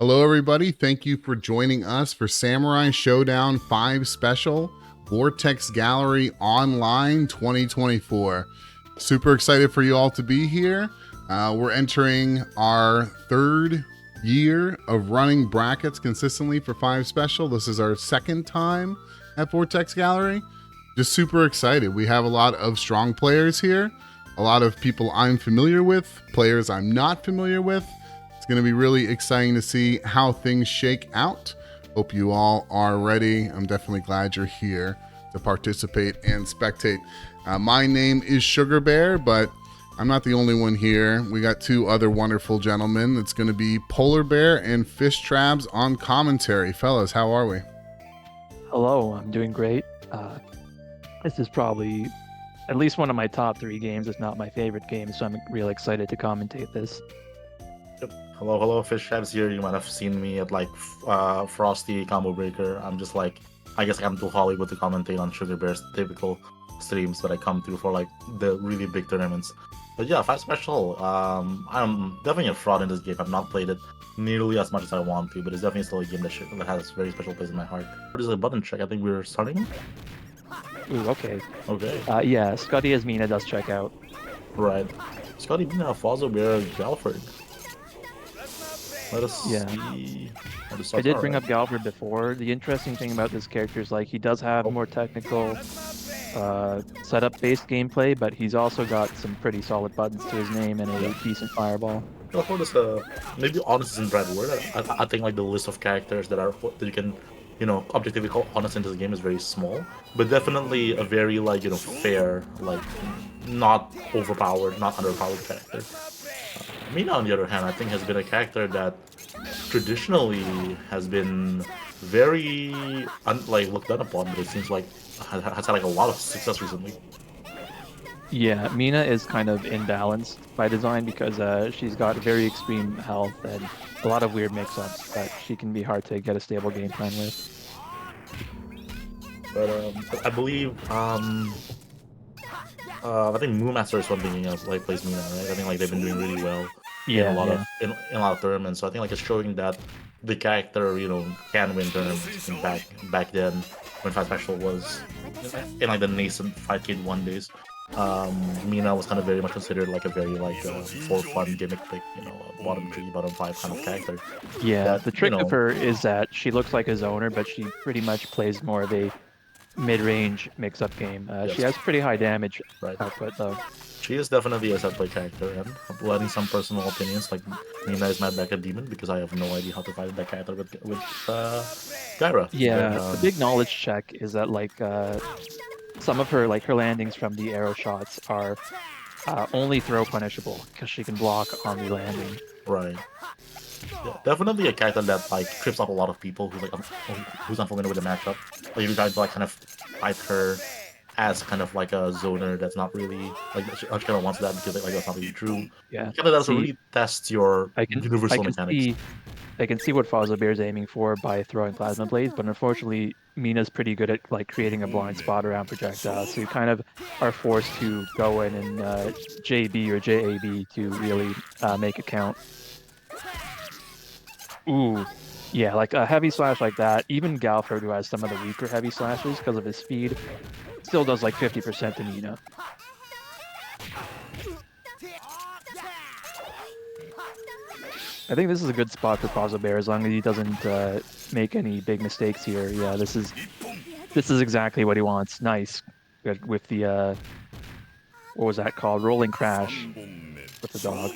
Hello, everybody. Thank you for joining us for Samurai Shodown 5 Special Vortex Gallery Online 2024. Super excited for you all to be here. We're entering our third year of running brackets consistently for 5 Special. This is our second time at Vortex Gallery. Just super excited. We have a lot of strong players here, a lot of people I'm familiar with, players I'm not familiar with. It's going to be really exciting to see how things shake out. Hope you all are ready. I'm definitely glad you're here to participate and spectate. My name is Sugar Bear, but I'm not the only one here. We got two other wonderful gentlemen. It's going to be Polar Bear and Fish Trabs on commentary. Fellas, how are we? Hello, I'm doing great. This is probably at least one of my top 3 games, if not my favorite game, so I'm really excited to commentate this. Hello, Fish Trabs here. You might have seen me at like Frosty Combo Breaker. I'm just like, I guess I'm too Hollywood to commentate on Sugar Bear's typical streams that I come through for like the really big tournaments. But yeah, 5 Special, I'm definitely a fraud in this game. I've not played it nearly as much as I want to, but it's definitely still a game that has a very special place in my heart. What is a button check? I think we're starting. Ooh, okay. Okay. Yeah, Skuttie as Mina does check out. Right. Skuttie, Mina, Fozzobear, Galford. Let us see. I did bring up Galford before. The interesting thing about this character is like he does have more technical setup-based gameplay, but he's also got some pretty solid buttons to his name and a decent fireball. Galford is maybe honest isn't the right word. I think like the list of characters that you can, objectively call honest in this game is very small, but definitely a very like fair, like not overpowered, not underpowered character. Mina, on the other hand, I think has been a character that traditionally has been very looked down upon, but it seems like has had like a lot of success recently. Yeah, Mina is kind of imbalanced by design because she's got very extreme health and a lot of weird mix-ups that she can be hard to get a stable game plan with. But I believe I think Moonmaster is one thing like plays Mina, right? I think like they've been doing really well in a lot of tournaments. So I think like it's showing that the character can win tournaments. I think back then when 5 Special was in like the nascent fightcade 1 days, Mina was kind of very much considered like a very for fun gimmick pick, bottom 3, bottom 5 kind of character. Yeah, the trick of her is that she looks like a zoner, but she pretty much plays more of a mid-range mix-up game. Yes. She has pretty high damage output though. She is definitely a set play character, and letting some personal opinions, like Mina is my backup demon because I have no idea how to fight that character with Gyra. Yeah, the big knowledge check is that like some of her her landings from the arrow shots are only throw punishable because she can block on the landing. Right. Yeah, definitely a character that trips up a lot of people who's unfamiliar with the matchup. Like you guys kind of fight her as kind of like a zoner that's not really she kind of wants that because that's not really true. Yeah, kind of doesn't really test your universal mechanics. I can see what Fozzobear is aiming for by throwing plasma blades, but unfortunately Mina's pretty good at creating a blind spot around projectiles, so you kind of are forced to go in and JB or JAB to really make it count. Ooh, yeah, like a heavy slash like that, even Galford, who has some of the weaker heavy slashes because of his speed, still does like 50% to Mina. I think this is a good spot for Fozzobear as long as he doesn't make any big mistakes here. Yeah, this is exactly what he wants. Nice, good with the what was that called? Rolling crash with the dog.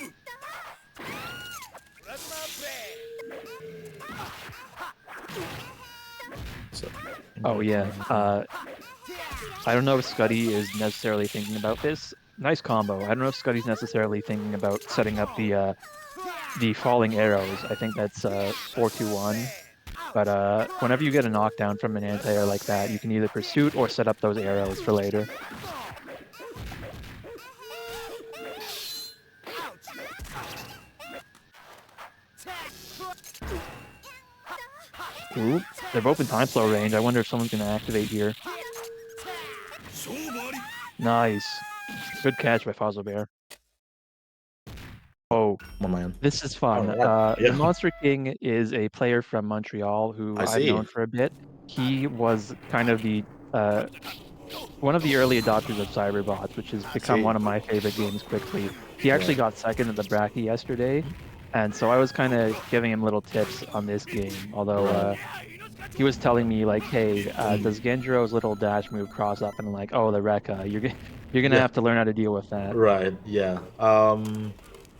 Oh yeah, I don't know if Skuttie is necessarily thinking about this. Nice combo. I don't know if Skuttie's necessarily thinking about setting up the falling arrows. I think that's 4-2-1. But whenever you get a knockdown from an anti-air like that, you can either pursuit or set up those arrows for later. Ooh, they're both in time slow range. I wonder if someone's gonna activate here. Nice. Good catch by Fozzobear. Oh, Come on, man. this is fun. Alright, yeah. The Monster King is a player from Montreal who I I've see. known for a bit. He was kind of the one of the early adopters of Cyberbots, which has become see. one of my favorite games quickly. He actually Right. got second in the bracket yesterday, and so I was kind of giving him little tips on this game. Although Right. he was telling me like, "Hey, does Genjiro's little dash move cross up?" And I'm like, "Oh, the Rekka. You're gonna Yeah. have to learn how to deal with that." Right. Yeah.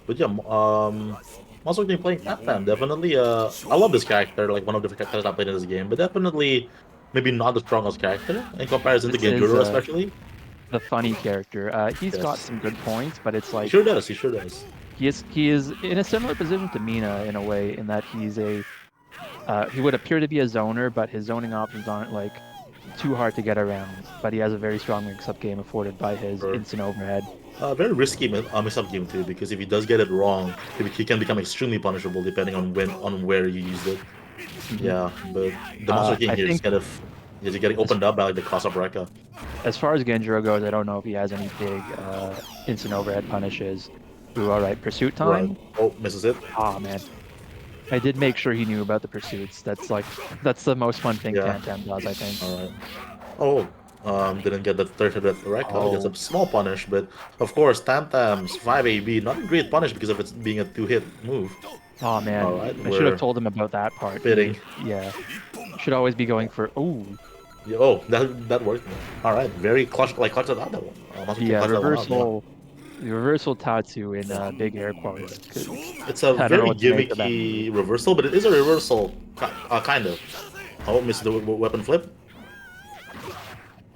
But yeah. Also been playing Batman. Definitely. I love this character. Like one of the characters I played in this game, but definitely maybe not the strongest character in comparison to This is Genjuro, especially. the funny character. He's got Yes. some good points, but it's He like sure does. He sure does. he is in a similar position to Mina in a way, in that he's a he would appear to be a zoner, but his zoning options aren't like too hard to get around. But he has a very strong mix-up game afforded by his Sure. instant overhead. Very risky mix-up game too, because if he does get it wrong, he can become extremely punishable depending on where you used it. Yeah, but the Monster King I here is think kind of is getting opened up by like the cross-up Rekka. as far as Genjiro goes, I don't know if he has any big instant overhead punishes. Ooh, all right, pursuit time. Right. Oh, misses it. Ah, man. I did make sure he knew about the pursuits. That's the most fun thing Yeah. Tantam does, I think. All right. Oh, didn't get the third hit with Rekka. Oh. Gets a small punish, but of course Tantam's 5AB not a great punish because of its being a 2-hit move. Oh man, All right, I should have told him about that part. Fitting. Yeah, should always be going for. Ooh, Yeah, oh, that worked. All right, very clutch it out that one. Monster King the clutched that one out, yeah. the reversal Tatsu in big air quotes. It's a I don't know very what to make of that. gimmicky reversal, but it is a reversal, kind of. Oh, missed the weapon flip.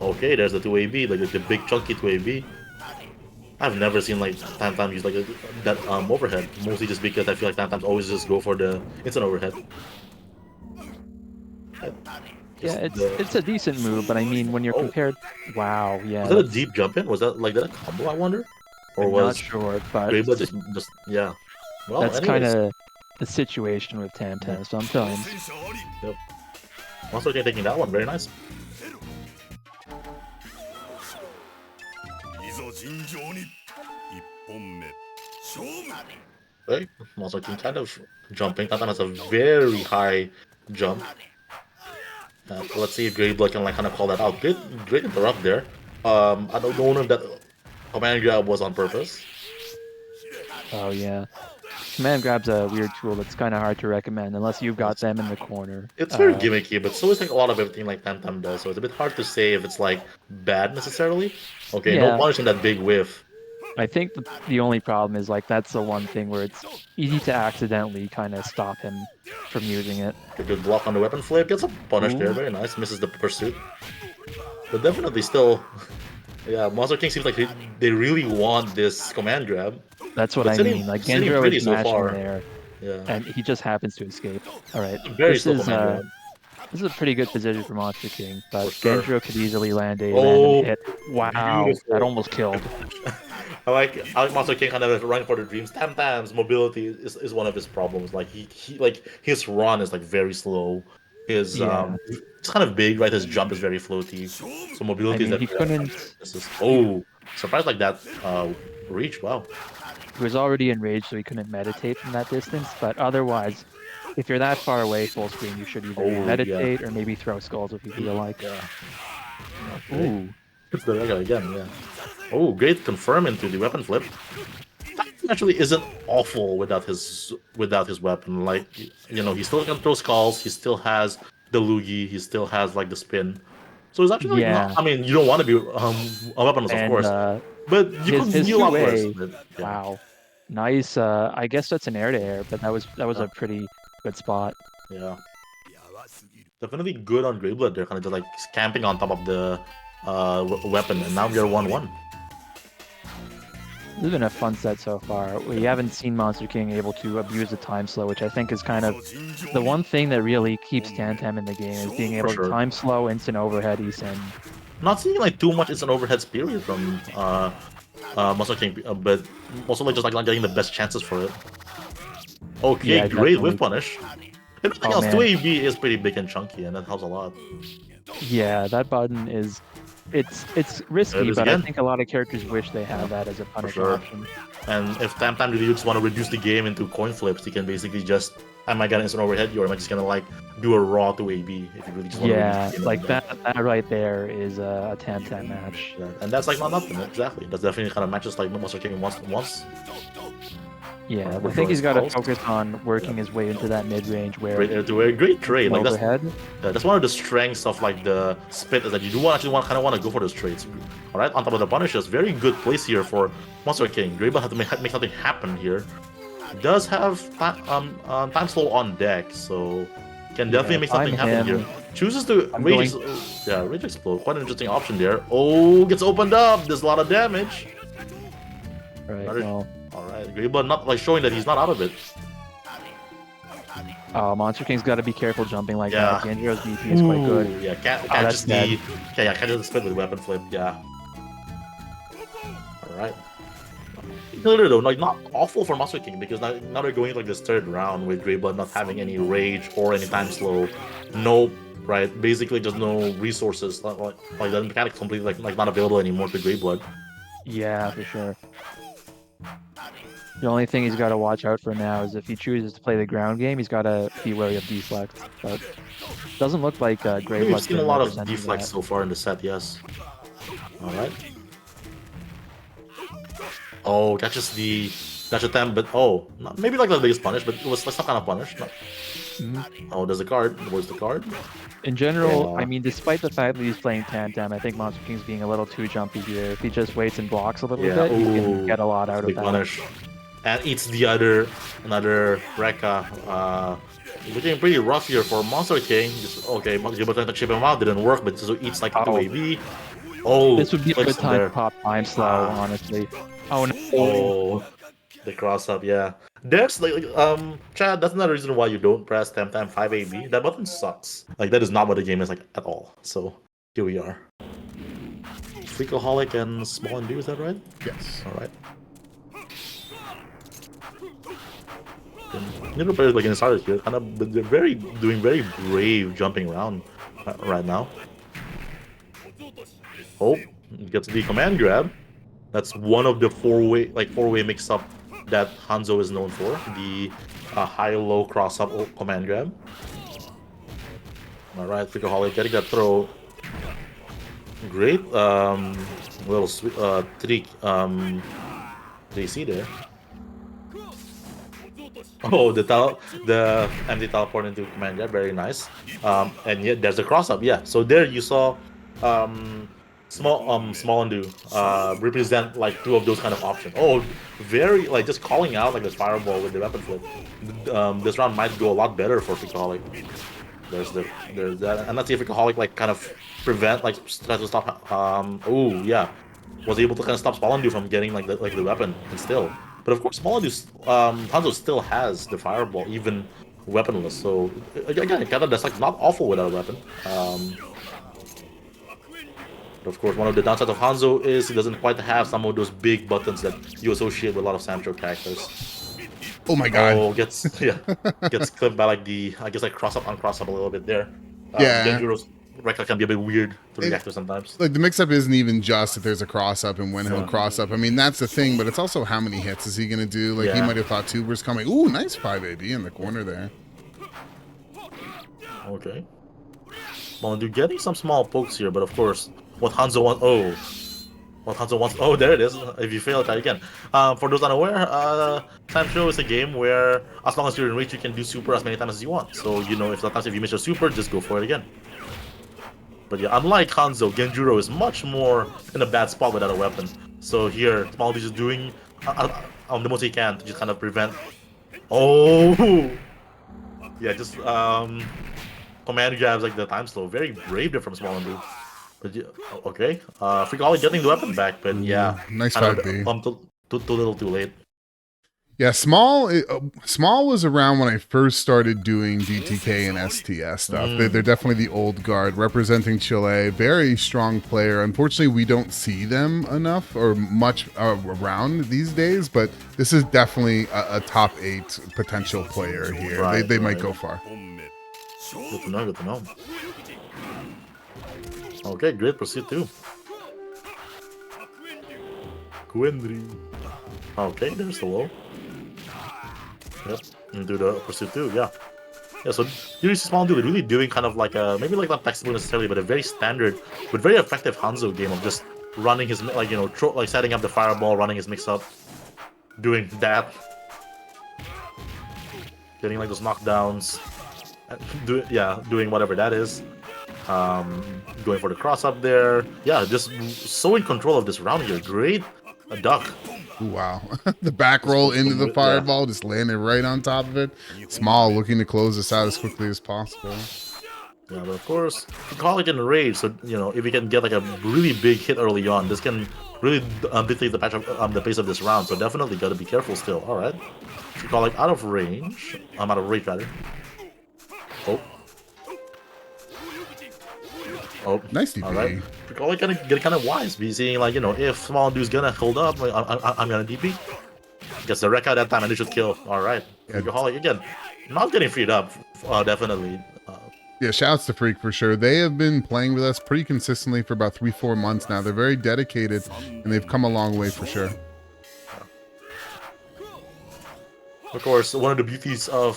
Okay, there's the 2AB, like the big chunky 2AB. I've never seen like Tantam use like that overhead, mostly just because I feel like Tantam's always just go for the instant overhead. Yeah, Just it's a decent move, but I mean when you're Oh. compared. Wow, yeah. Was that a that's- deep jump in? Was that like that a combo? I wonder. Or I'm not was sure, but GrayBlood just yeah? Well, that's anyways. kind of the situation with Tantam sometimes. Yep. Monster King taking that one, very nice. Right? Monster King kind of jumping. Tantam has a very high jump. Let's see if GrayBlood can like kind of call that out. Great interrupt there. I don't know if that command grab was on purpose. Oh yeah. Command grab's a weird tool that's kind of hard to recommend unless you've got them in the corner. It's very gimmicky, but so is like a lot of everything like Tantam does. So it's a bit hard to say if it's like bad necessarily. Okay, Yeah. no punishing that big whiff. I think the only problem is like that's the one thing where it's easy to accidentally kind of stop him from using it. A good block on the weapon flip. Gets a punish there. Ooh. Very nice. Misses the pursuit. But definitely still... Yeah, Monster King seems like they really want this command grab. That's what But I sitting- mean. Like sitting Genjiro pretty is so smashing far. there, Yeah. and he just happens to escape. All right, Very this slow is command grab. this is a pretty good position for Monster King, but For sure. Genjiro could easily land a Oh, random hit. Wow, beautiful. that almost killed. I like Monster King kind of running for the dreams. Tamtam's mobility is one of his problems. Like he like his run is like very slow. His Yeah. it's kind of big, right? His jump is very floaty. So I mobility mean, he is definitely. couldn't. Surprised like that reach. Wow. He was already enraged, so he couldn't meditate from that distance. But otherwise, if you're that far away full screen, you should either Oh, meditate or maybe throw skulls if you feel like. Yeah. Ooh. It's the regular again. Yeah. Oh, great confirm into the weapon flip. That actually isn't awful without his weapon. Like you know, he still can throw skulls. He still has the loogie. He still has like the spin. So it's actually like, Yeah. not, I mean, you don't want to be a weaponless, of And course, but you could his be a lot worse. two-way- But, yeah. wow, nice. I guess that's an air to air, but that was a pretty good spot. Yeah. Definitely good on GrayBlood. They're kind of just like camping on top of the weapon, and now we are 1-1. This has been a fun set so far. We haven't seen Monster King able to abuse the time slow, which I think is kind of the one thing that really keeps Tantam in the game, is being able sure. to time slow, instant overhead, and Not seeing like too much instant overhead period from Monster King, but also like just like not getting the best chances for it. Okay, Yeah, great definitely. whiff punish. Everything Oh, else, man. 2AB is pretty big and chunky, and that helps a lot. yeah, that button is it's risky, It is but again. I think a lot of characters wish they had that as a punish sure. option. And if Tam really just want to reduce the game into coin flips, he can basically just, am I gonna instant overhead you, or am I just gonna like do a raw to AB if you really just want to Yeah, reduce the game like into that right there is a 10-10 match. Yeah, and that's like not nothing, exactly. That's definitely kind of matches like Monster King wants. Yeah, Or I think he's got to draws. focus on working his way into that mid-range where Great trade. Like overhead. that's one of the strengths of like the split is that you do kind of want to go for those trades. All right, on top of the punishes, very good place here for Monster King. GrayBlood have to make something happen here. He does have time slow on deck, so can definitely make something happen here. Chooses to rage explode. Quite an interesting option there. Oh, gets opened up. There's a lot of damage. Right. All right, GrayBlood not like showing that he's not out of it. Oh, Monster King's got to be careful jumping like that. Genjiro's DP is quite good. Yeah, can't just split with weapon flip. Yeah. All right. No, like not awful for Monster King because now they're going like this third round with GrayBlood not having any rage or any time slow. Nope. Right. Basically, just no resources. Like the mechanic completely like not available anymore to GrayBlood. Yeah, for sure. The only thing he's got to watch out for now is if he chooses to play the ground game, he's got to be wary of deflect. But doesn't look like GrayBlood. We've seen a lot of deflect so far in the set, yes. All right. Oh, catches the dash attempt, but maybe like the biggest punish, but it was like some kind of punish. Oh, there's the card. Where's the card? In general, I mean, despite the fact that he's playing Tantam, I think Monster King's being a little too jumpy here. If he just waits and blocks a little bit, he can get a lot out of that. Punish. And eats the another Rekka. Looking pretty rough here for Monster King. Okay, GrayBlood trying to chip him out, didn't work, but so eats like 2AB. Oh, this would be a good time to pop time slow, honestly. Oh no. Oh, the cross up, yeah. There's like Chad, that's another reason why you don't press Tam 5AB. That button sucks. Like that is not what the game is like at all. So here we are. Freakholik and SmalleNDU, is that right? Yes. Alright. Little players like insiders here, kind of they're doing very brave jumping around right now. Oh, gets the command grab. That's one of the four-way mix-up that Hanzo is known for. The high-low cross-up command grab. All right, Freakholik getting that throw. Great, little sweet trick. JC there. Oh, the empty teleport into command grab, very nice. And yet there's the cross-up. Yeah, so there you saw SmalleNDU represent like two of those kind of options. Oh, very like just calling out like this fireball with the weapon flip. This round might go a lot better for Freakholik. There's that, and let's see if Freakholik like kind of prevent like try to stop. Oh yeah, was able to kind of stop SmalleNDU from getting like the weapon and still. But of course, SmalleNDU Hanzo still has the fireball even weaponless. So again, that's like not awful without a weapon. Of course, one of the downsides of Hanzo is he doesn't quite have some of those big buttons that you associate with a lot of samsho characters. Oh my god. Oh, gets clipped by like the, I guess like cross up, uncross up a little bit there. Yeah. Genjiro's Rekka can be a bit weird to react to sometimes. Like the mix-up isn't even just if there's a cross-up and when he'll cross-up. I mean, that's the thing, but it's also how many hits is he going to do? Like he might have thought Tuber's coming. Ooh, nice 5AB in the corner there. Okay. SmalleNDU getting some small pokes here, but of course, what Hanzo wants, oh, there it is. If you fail, try again. For those unaware, samsho is a game where as long as you're in reach, you can do super as many times as you want. So, you know, if sometimes if you miss your super, just go for it again. But yeah, unlike Hanzo, Genjiro is much more in a bad spot without a weapon. So here, SmalleNDU is doing the most he can to just kind of prevent. Oh! Yeah, just command grabs like the time slow. Very brave there from SmalleNDU. But yeah, okay, Freakholik getting the weapon back, but yeah, nice 5B. Too little, too late. Yeah, Small was around when I first started doing DTK and STS stuff. They're definitely the old guard representing Chile. Very strong player. Unfortunately, we don't see them enough or much around these days, but this is definitely a top 8 potential player here. Right, they might go far. Good to know, good to know. Okay, great, proceed too. Quindry. Okay, there's the low. Yep, and do the pursuit too, yeah. Yeah, so you see SmalleNDU really doing kind of like a, maybe like not textbook necessarily, but a very standard, but very effective Hanzo game of just running his, like, you know, like setting up the fireball, running his mix-up, doing that. Getting like those knockdowns, doing whatever that is. Going for the cross up there. Yeah, just so in control of this round here. Great duck. Wow. The back roll into the fireball, just landed right on top of it. Small looking to close this out as quickly as possible. Yeah, but of course, Freakholik in rage, so, you know, if you can get like a really big hit early on, this can really dictate the the pace of this round, so definitely gotta be careful still. Alright. Freakholik out of range. I'm out of range, rather. Oh. Oh, nice DP. Alright. Freakholik gonna get kind of wise, be seeing like, you know, if SmalleNDU's gonna hold up, like, I'm gonna DP. Gets the wreck out that time and they should kill. Alright. Freakholik again. Not getting freed up, definitely. Yeah, shouts to Freak for sure. They have been playing with us pretty consistently for about 3-4 months now. They're very dedicated and they've come a long way for sure. Of course, one of the beauties of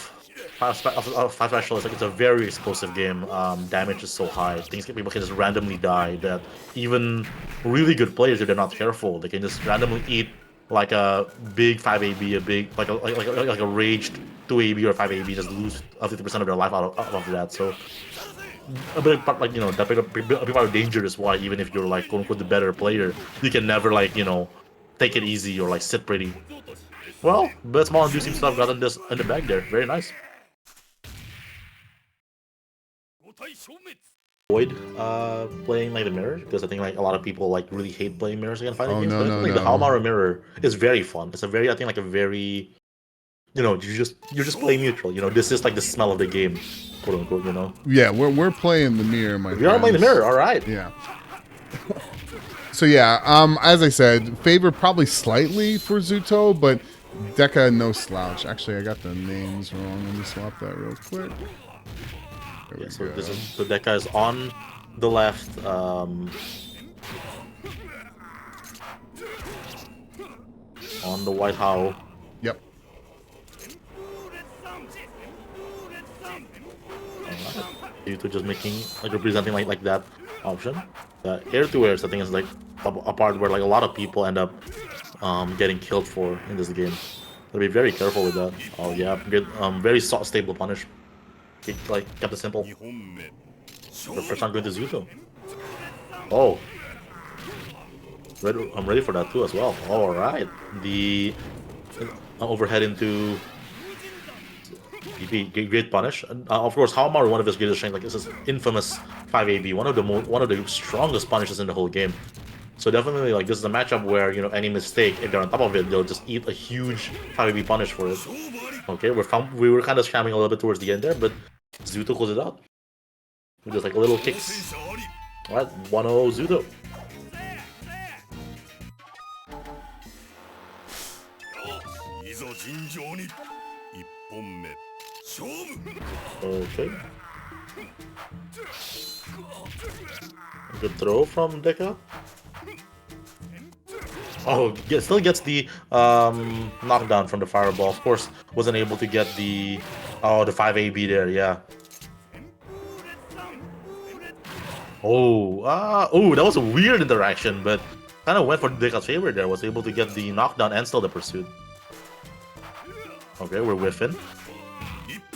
Five Special is like it's a very explosive game. Damage is so high. People can just randomly die. That even really good players, if they're not careful, they can just randomly eat like a big 5AB, a big like a raged 2AB or 5AB, just lose 50% of their life out of that. So a big part, like, you know, that a big part of danger is why even if you're like quote unquote the better player, you can never, like, you know, take it easy or like sit pretty. Well, but SmalleNDU seems to have gotten this in the bag there. Very nice. Avoid playing like the mirror, because I think like a lot of people like really hate playing mirrors against fighting games. No, but no, like no. the Halmaru mirror is very fun. It's a very, I think, like a very, you know, you're just playing neutral. You know, this is like the smell of the game, quote unquote. You know. Yeah, we're playing the mirror, my friends. We are playing the mirror. All right. Yeah. So yeah, as I said, favor probably slightly for Zooto, but Deka no slouch. Actually, I got the names wrong. Let me swap that real quick. Yeah, so this is the Deka is on the left. On the White Howl. Yep. Zooto just making, like, representing like that option. Air to air, I think, is like a part where like a lot of people end up getting killed for in this game. So be very careful with that. Oh yeah, good, very stable punish. Like, kept it simple. The first time going to Zooto. Oh. I'm ready for that too as well. Alright. The overhead into DP, great punish. Of course, Halmaru, one of his greatest strengths, like this is infamous 5AB, one of the strongest punishes in the whole game. So definitely, like, this is a matchup where, you know, any mistake, if they're on top of it, they'll just eat a huge 5AB punish for it. Okay, we were kind of scamming a little bit towards the end there, but Zooto closed it out with just like little kicks. Alright, 1-0 Zooto. Okay. Good throw from Deka. Oh, still gets the knockdown from the fireball. Of course, wasn't able to get the 5AB there. Yeah. Oh, that was a weird interaction, but kind of went for Deka's favor there. Was able to get the knockdown and still the pursuit. Okay, we're whiffing.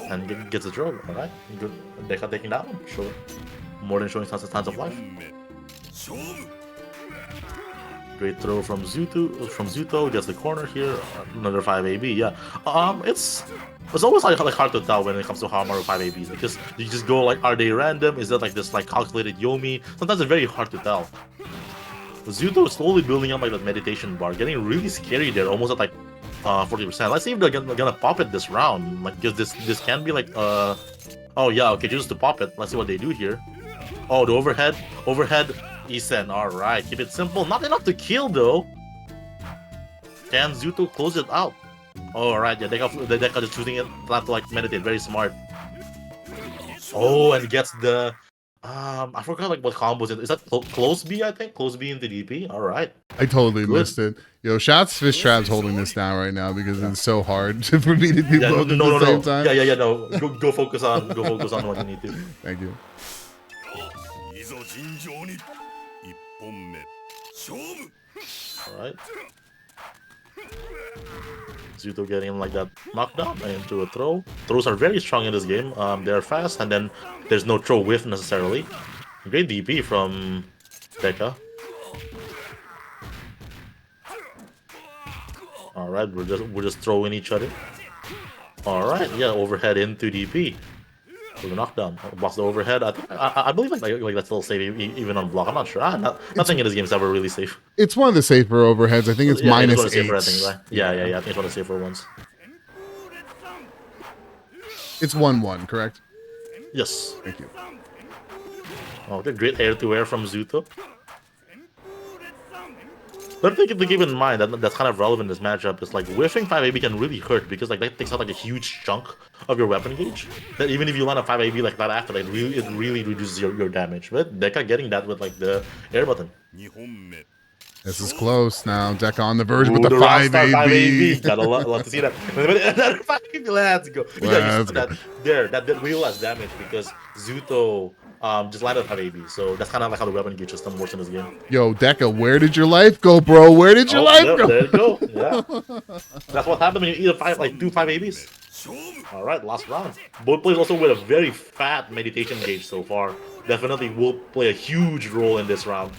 And gets the draw. Alright, good. Deka taking that one. Sure. More than showing signs of life. Great throw from Zooto. Gets the corner here. Another 5AB. Yeah. It's always like hard to tell when it comes to Halmaru 5ABs, because you just go like, are they random? Is that like this like calculated Yomi? Sometimes it's very hard to tell. Zooto is slowly building up like that meditation bar, getting really scary there, almost at like 40%. Let's see if they're gonna pop it this round. Like, because this can be like oh yeah, okay, just to pop it. Let's see what they do here. Oh, the overhead, Isen. All right, keep it simple. Not enough to kill though. Can Zooto close it out? All right, yeah, the Deka just choosing it not to like meditate. Very smart. Oh, and gets the I forgot like what combos it is. That close B? I think close B into DP. All right. I totally Good. missed it. Yo, shouts Fish Trap's holding this down right now because it's so hard for me to do Yeah, both at the same time. Yeah. No, go focus on what you need to. Thank you. All right. Zooto getting like that knockdown and into a throw. Throws are very strong in this game. They're fast, and then there's no throw whiff necessarily. Great DP from Deka. All right, we're just throwing each other. All right, yeah, overhead into DP. For the knockdown, blocks the overhead. I believe like that's still safe even on block. I'm not sure. Nothing in this game is ever really safe. It's one of the safer overheads. I think it's minus it's 8. I think, right? Yeah. I think it's one of the safer ones. It's 1-1, correct? Yes. Thank you. Oh, okay, great air-to-air from Zooto. But I think to keep in mind that's kind of relevant in this matchup is like whiffing 5AB can really hurt because like that takes out like a huge chunk of your weapon gauge. That even if you land a 5AB like that after, like it really reduces your damage. But Deka getting that with like the air button. This is close now. Deka on the verge with the round 5AB. Gotta love to see that. Another 5AB, let's go. Yeah, you saw that there. That did real less damage because Zooto just landed 5AB. So that's kind of like how the weapon gauge system works in this game. Yo, Deka, where did your life go, bro? Where did your life go? There you go. Yeah. That's what happens when you eat two 5ABs. All right, last round. Both players also with a very fat meditation gauge so far. Definitely will play a huge role in this round.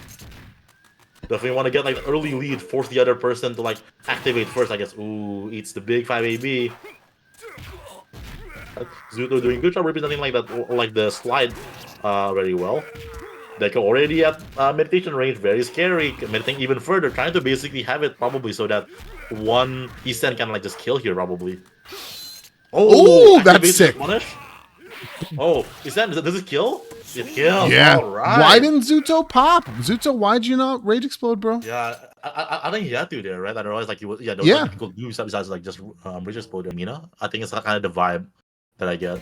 Definitely want to get like an early lead, force the other person to like activate first, I guess. Ooh, eats the big 5AB. Zooto doing good job representing like that, or like the slide very well. Deka already at meditation range, very scary. Meditating even further, trying to basically have it probably so that one Isen can like just kill here probably. Oh, that's sick. Punish. Oh, Isen, does it kill? It kills. Yeah. All right. Why didn't Zooto pop? Zooto, why'd you not rage explode, bro? Yeah, I think he had to there, right? I realized like he was Like, people do besides like just rage explode Mina. I think it's kind of the vibe that I get.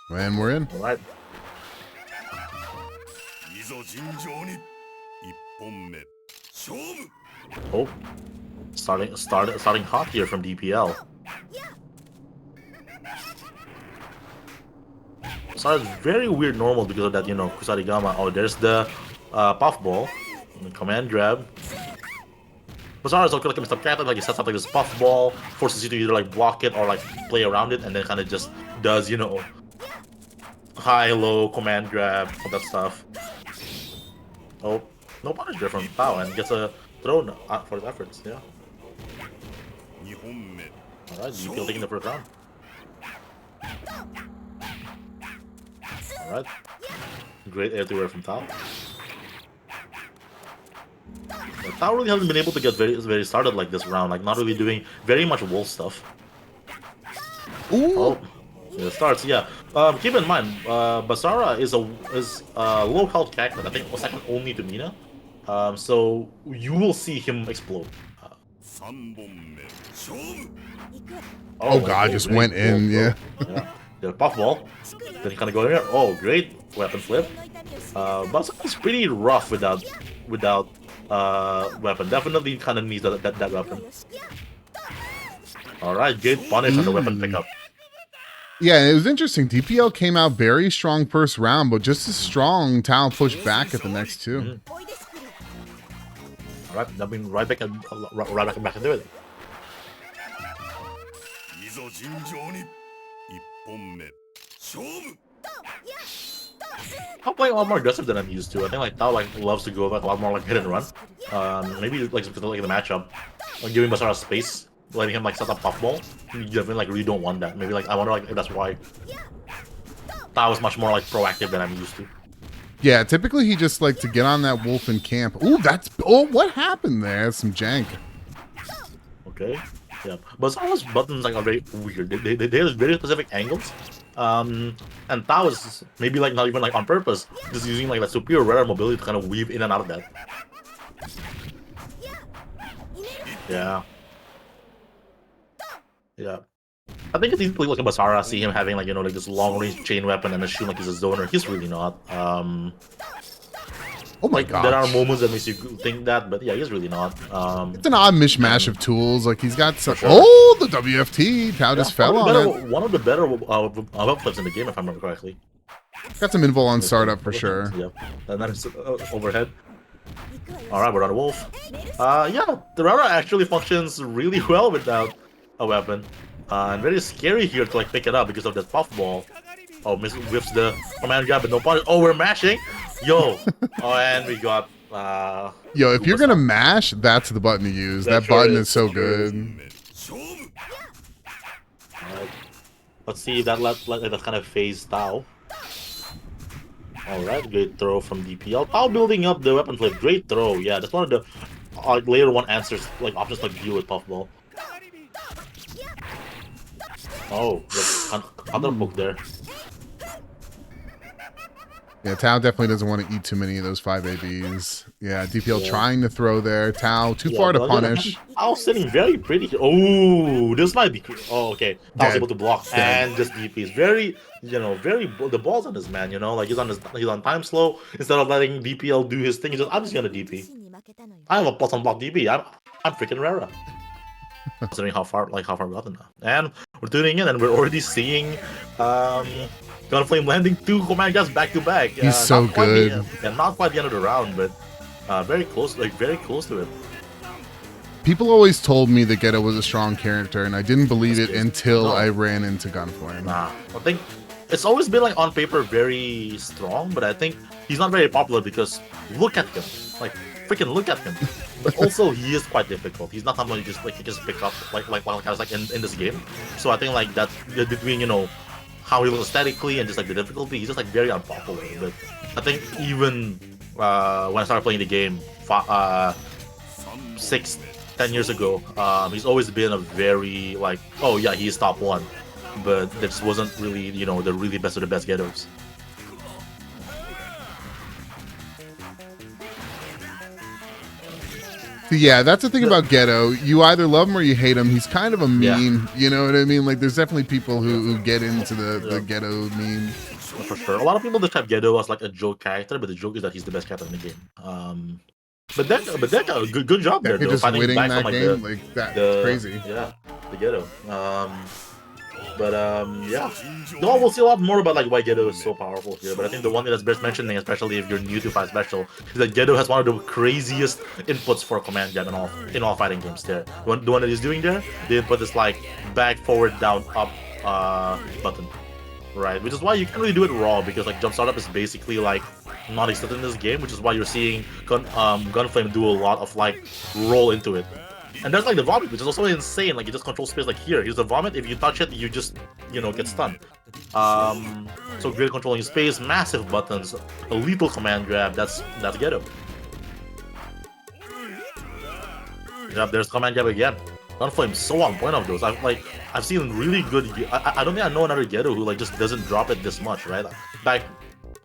And we're in. All right. Oh, starting hot here from D.P.L. Started very weird normal because of that, Kusarigama. Oh, there's the puffball. Command grab. Basara's okay, like Mr. Cat, like he sets up like this puffball, forces you to either like block it or like play around it, and then kind of just does, high, low, command grab, all that stuff. Oh, no punish there from Tao, and gets a throw for his efforts, yeah. Alright, D.P.L taking the first round. Alright. Great air-to-air from Tao. But Tao really hasn't been able to get very started like this round, like not really doing very much wolf stuff. Ooh. Oh, it starts, yeah. Keep in mind, Basara is a low health character. I think second only to Mina. So you will see him explode. Oh god, just went in, yeah. The puffball. Then he kind of go in there. Oh, great weapon flip. Basara's pretty rough without weapon. Definitely kind of needs that weapon. All right, good punish on the weapon pickup. Yeah, it was interesting. D.P.L came out very strong first round, but just as strong, Tao pushed back at the next two. All right, jumping right back into it. I'm playing a lot more aggressive than I'm used to. I think like Tao loves to go a lot more like hit and run. Maybe like the matchup, like giving Basara space, letting him like set up puffball. You definitely like really don't want that. Maybe like I wonder like if that's why Tao is much more like proactive than I'm used to. Yeah, typically he just like to get on that wolf in camp. Ooh, what happened there? That's some jank. Okay. Yeah, but Basara's buttons like are very weird. They have very specific angles. And Tao is maybe like not even like on purpose, just using like that superior rare mobility to kind of weave in and out of that. Yeah. Yeah. I think it's easily like a Basara, see him having like, you know, like this long range chain weapon and assume like he's a zoner. He's really not. Oh my like god. there are moments that makes you think that, but yeah, he's really not. It's an odd mishmash of tools. Like he's got some. Sure. Oh, the WFT. Tao just fell on it. One of the better flips in the game, if I remember correctly. Got some invul on startup for sure. Yeah, and then it's overhead. All right, we're on a wolf. Yeah, the Rara actually functions really well without a weapon, and very scary here to like pick it up because of that puffball. Oh, whiffs the command grab, but no punish. Oh, we're mashing. Yo. Oh, and we got. Yo, if you're gonna mash, that's the button to use. That button is so good. Let's see if that that kind of phase Tao. Alright, great throw from D.P.L. Tao building up the weapon flip. Great throw. Yeah, that's one of the layer one answers, like options like deal with puffball. Oh, the other poke there. Yeah, Tao definitely doesn't want to eat too many of those 5 ABs. Yeah, D.P.L trying to throw there. Tao too far to punish. Tao's sitting very pretty here. Oh, this might be. Oh, okay. Tao's able to block and just DP. Is very, you know, the ball's on this man. You know, like he's on time slow. Instead of letting D.P.L do his thing, I'm just gonna DP. I have a plus on block DP. I'm freaking Rara. Considering how far we've gotten now, and we're tuning in, and we're already seeing Ganfleim landing 2 command grabs back to back. He's so good. Not quite the end of the round, but very close, like very close to it. People always told me that Ghetto was a strong character, and I didn't believe it until I ran into Ganfleim. Nah, I think it's always been like on paper very strong, but I think he's not very popular because look at him, like freaking look at him. But also he is quite difficult. He's not someone you just pick up like in this game. So I think like that between, you know, how he looks aesthetically and just like the difficulty, he's just like very unpopular. But I think even when I started playing the game 6-10 years ago, he's always been a very like, oh yeah, he's top 1, but this wasn't really, you know, the really best of the best Ghettos. Yeah, that's the thing about Ghetto. You either love him or you hate him. He's kind of a meme, you know what I mean? Like, there's definitely people who get into the Ghetto meme. For sure. A lot of people describe Ghetto as like a joke character, but the joke is that he's the best character in the game. But Deka, good job there, though. Just winning back that from, game, that's crazy. Yeah, the Ghetto. Yeah. No, we'll see a lot more about like why Ghetto is so powerful here. But I think the one thing that's best mentioning, especially if you're new to 5 Special, is that Ghetto has one of the craziest inputs for a command grab in all fighting games. There, the one that he's doing there, the input is like back, forward, down, up button, right? Which is why you can't really do it raw because like jump startup is basically like non-existent in this game, which is why you're seeing Ganfleim do a lot of like roll into it. And there's like the vomit, which is also insane. Like you just control space. Like here, here's the vomit. If you touch it, you just, you know, get stunned. So great controlling space, massive buttons, a lethal command grab. That's Ghetto. Yep, there's command grab again. Ganfleim so on point of those. I've seen really good. I don't think I know another Ghetto who like just doesn't drop it this much, right? I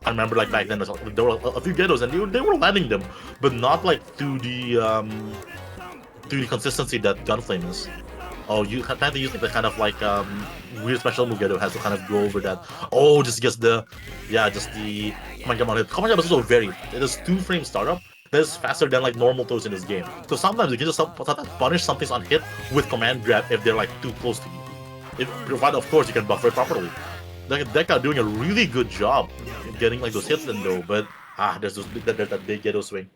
remember like back then there were a few Ghettos and they were landing them, but not like to the consistency that Ganfleim is. Oh, you have to use like the kind of like weird special move Ghetto has to kind of go over that. Oh, just the command grab on it. Command grab is also it is 2-frame startup. That is faster than like normal throws in this game. So sometimes you can just punish something on hit with command grab if they're like too close to you. Provided of course you can buffer it properly. Deka doing a really good job in getting like those hits in though, but there's that big Ghetto swing.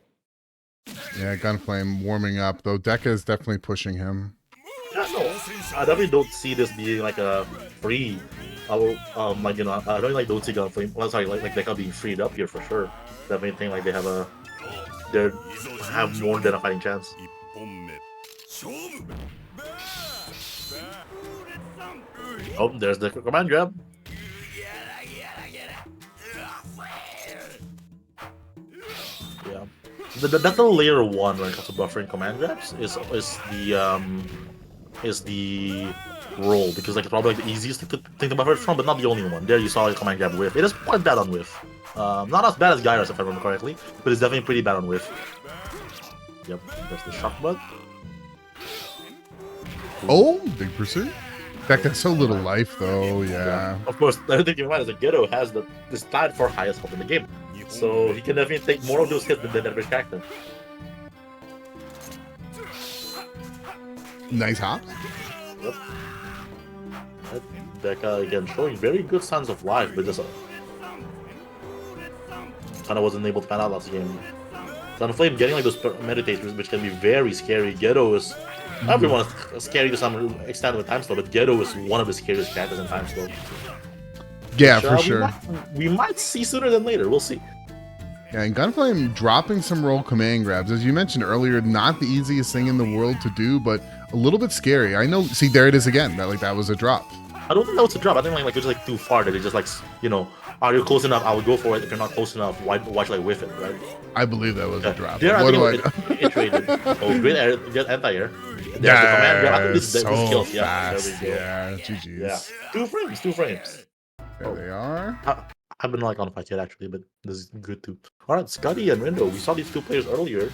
Yeah, Ganfleim warming up though. Deka is definitely pushing him. Yeah, no, I definitely don't see this being like a free. Like, you know, I really don't see Ganfleim. Well, sorry, like Deka being freed up here for sure. Definitely think like they have more than a fighting chance. Oh, there's the command grab. Yeah, that's the layer 1 when it comes to buffering command grabs. Is the roll, because like it's probably like the easiest thing to buffer it from, but not the only one. There you saw a command grab whiff. It is quite bad on whiff. Not as bad as Gyros if I remember correctly, but it's definitely pretty bad on whiff. Yep, there's the shock bug. Oh, big pursuit. Deka's so little life, though. Yeah. Of course, the other thing you mind is that Ghetto has this tied for highest health in the game. So he can definitely take more of those hits than the average character. Nice hops. Yep. Deka again showing very good signs of life, but just kind of wasn't able to pan out last game. Ganfleim getting like those meditators, which can be very scary. Ghetto is everyone is scary to some extent with time slow, but Ghetto is one of the scariest characters in time slow. Yeah, Which, for sure. We might see sooner than later. We'll see. Yeah, and Ganfleim dropping some roll command grabs, as you mentioned earlier, not the easiest thing in the world to do, but a little bit scary. I know. See, there it is again. That was a drop. I don't think that was a drop. I think like it's just like too far that it's just like, you know, are you close enough? I will go for it. If you're not close enough, why should I whiff it, right? I believe that was a drop. There, What do I it traded. Oh, great air, good anti-air. There's the Yeah, command. Yeah, I think this so kills. Yeah, fast. there we go. Yeah, GG's. Yeah, 2 frames. There they are. I've been like on fightcade actually, but this is good too. All right, Skuttie and Rind Jo. We saw these two players earlier.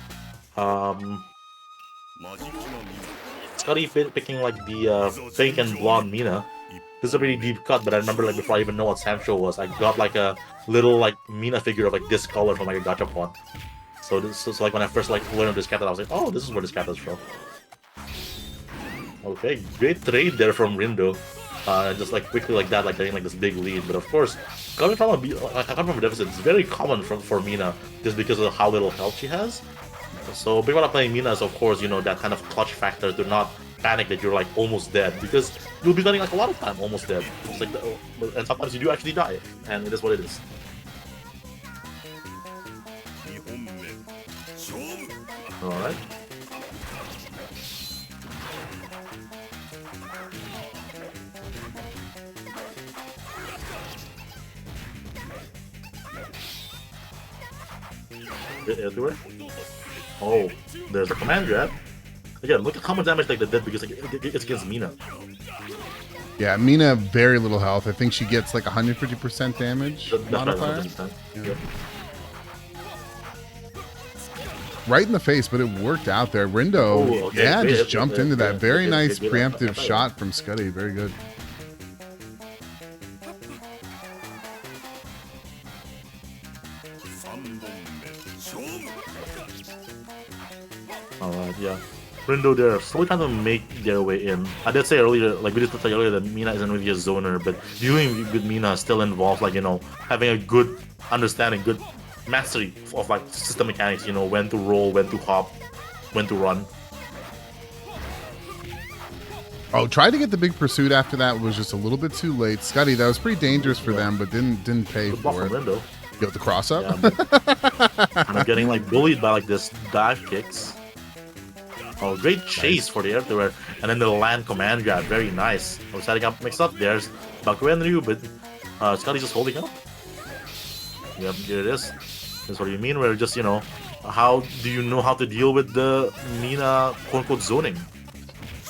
Skuttie picking like the pink and blonde Mina. This is a pretty deep cut, but I remember like before I even know what samsho was, I got like a little like Mina figure of like this color from like a gachapon. So this is like when I first like learned this character, I was like, oh, this is where this character is from. Okay, great trade there from Rind Jo. Just like quickly like that, like getting like this big lead. But of course, coming from a deficit, it's very common for Mina just because of how little health she has. So big one playing Mina is of course, you know, that kind of clutch factor to not panic that you're like almost dead, because you'll be spending like a lot of time almost dead. It's like and sometimes you do actually die, and it is what it is. Alright. Everywhere. Oh, there's a command grab. Again, look at how much damage like they did because it's against Mina. Yeah, Mina, very little health. I think she gets like 150% damage modifier. Yeah. Right in the face, but it worked out there. Rind Jo, yeah, just jumped into that. Very nice preemptive shot from Skuttie. Very good. Alright, yeah. Rind Jo there, slowly trying to make their way in. I did say earlier, like we just said earlier, that Mina isn't really a zoner, but dealing with Mina still involves, like, you know, having a good understanding, good mastery of like system mechanics, you know, when to roll, when to hop, when to run. Oh, tried to get the big pursuit after that, was just a little bit too late. Skuttie, that was pretty dangerous for them, but didn't pay for it. Rind Jo. Yo, the cross up. Yeah, and I'm getting like bullied by like this dive kicks. Oh, great chase for the air to air, and then the land command grab, very nice. I was setting up mixed up. There's Bakuenryu, but Skuttie's just holding up. Yep, here it is. That's what you mean, where just, you know, how do you know how to deal with the Mina quote-unquote zoning?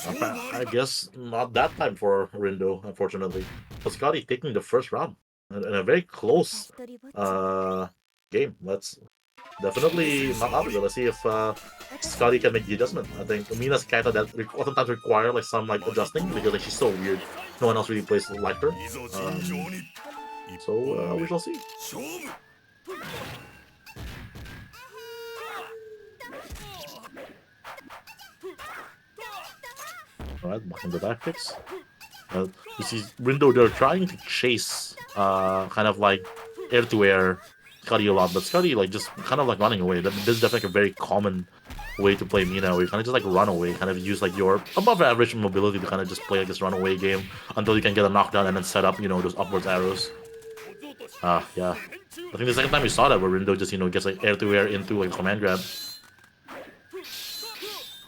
I guess not that time for Rind Jo, unfortunately. But Skuttie taking the first round in a very close game. Let's definitely not out of it. Let's see if Skuttie can make the adjustment. I think Mina's character that sometimes require like some like adjusting because like she's so weird. No one else really plays like her. So we shall see. Alright, back in the back picks. You see Rind Jo, they're trying to chase kind of like air-to-air Skuttie a lot, but Skuttie like just kind of like running away. This is definitely like a very common way to play Mina, where you kind of just like run away, kind of use like your above average mobility to kind of just play like this runaway game until you can get a knockdown and then set up, you know, those upwards arrows. Yeah. I think the second time we saw that where Rind Jo just, you know, gets like air-to-air into like command grab.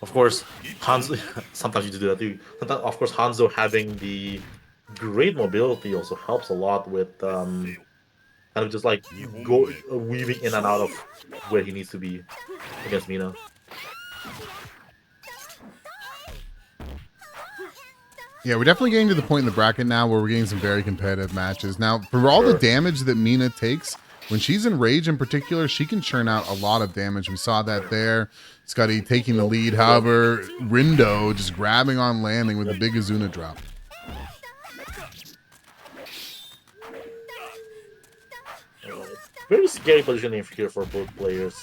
Of course, sometimes you do that too. Sometimes, of course, Hanzo having the great mobility also helps a lot with kind of just like weaving in and out of where he needs to be against Mina. Yeah, we're definitely getting to the point in the bracket now where we're getting some very competitive matches. Now, for all the damage that Mina takes, when she's in rage in particular, she can churn out a lot of damage. We saw that there. Skuttie taking the lead. However, Rind Jo just grabbing on landing with a big Azuna drop. Very scary positioning here for both players.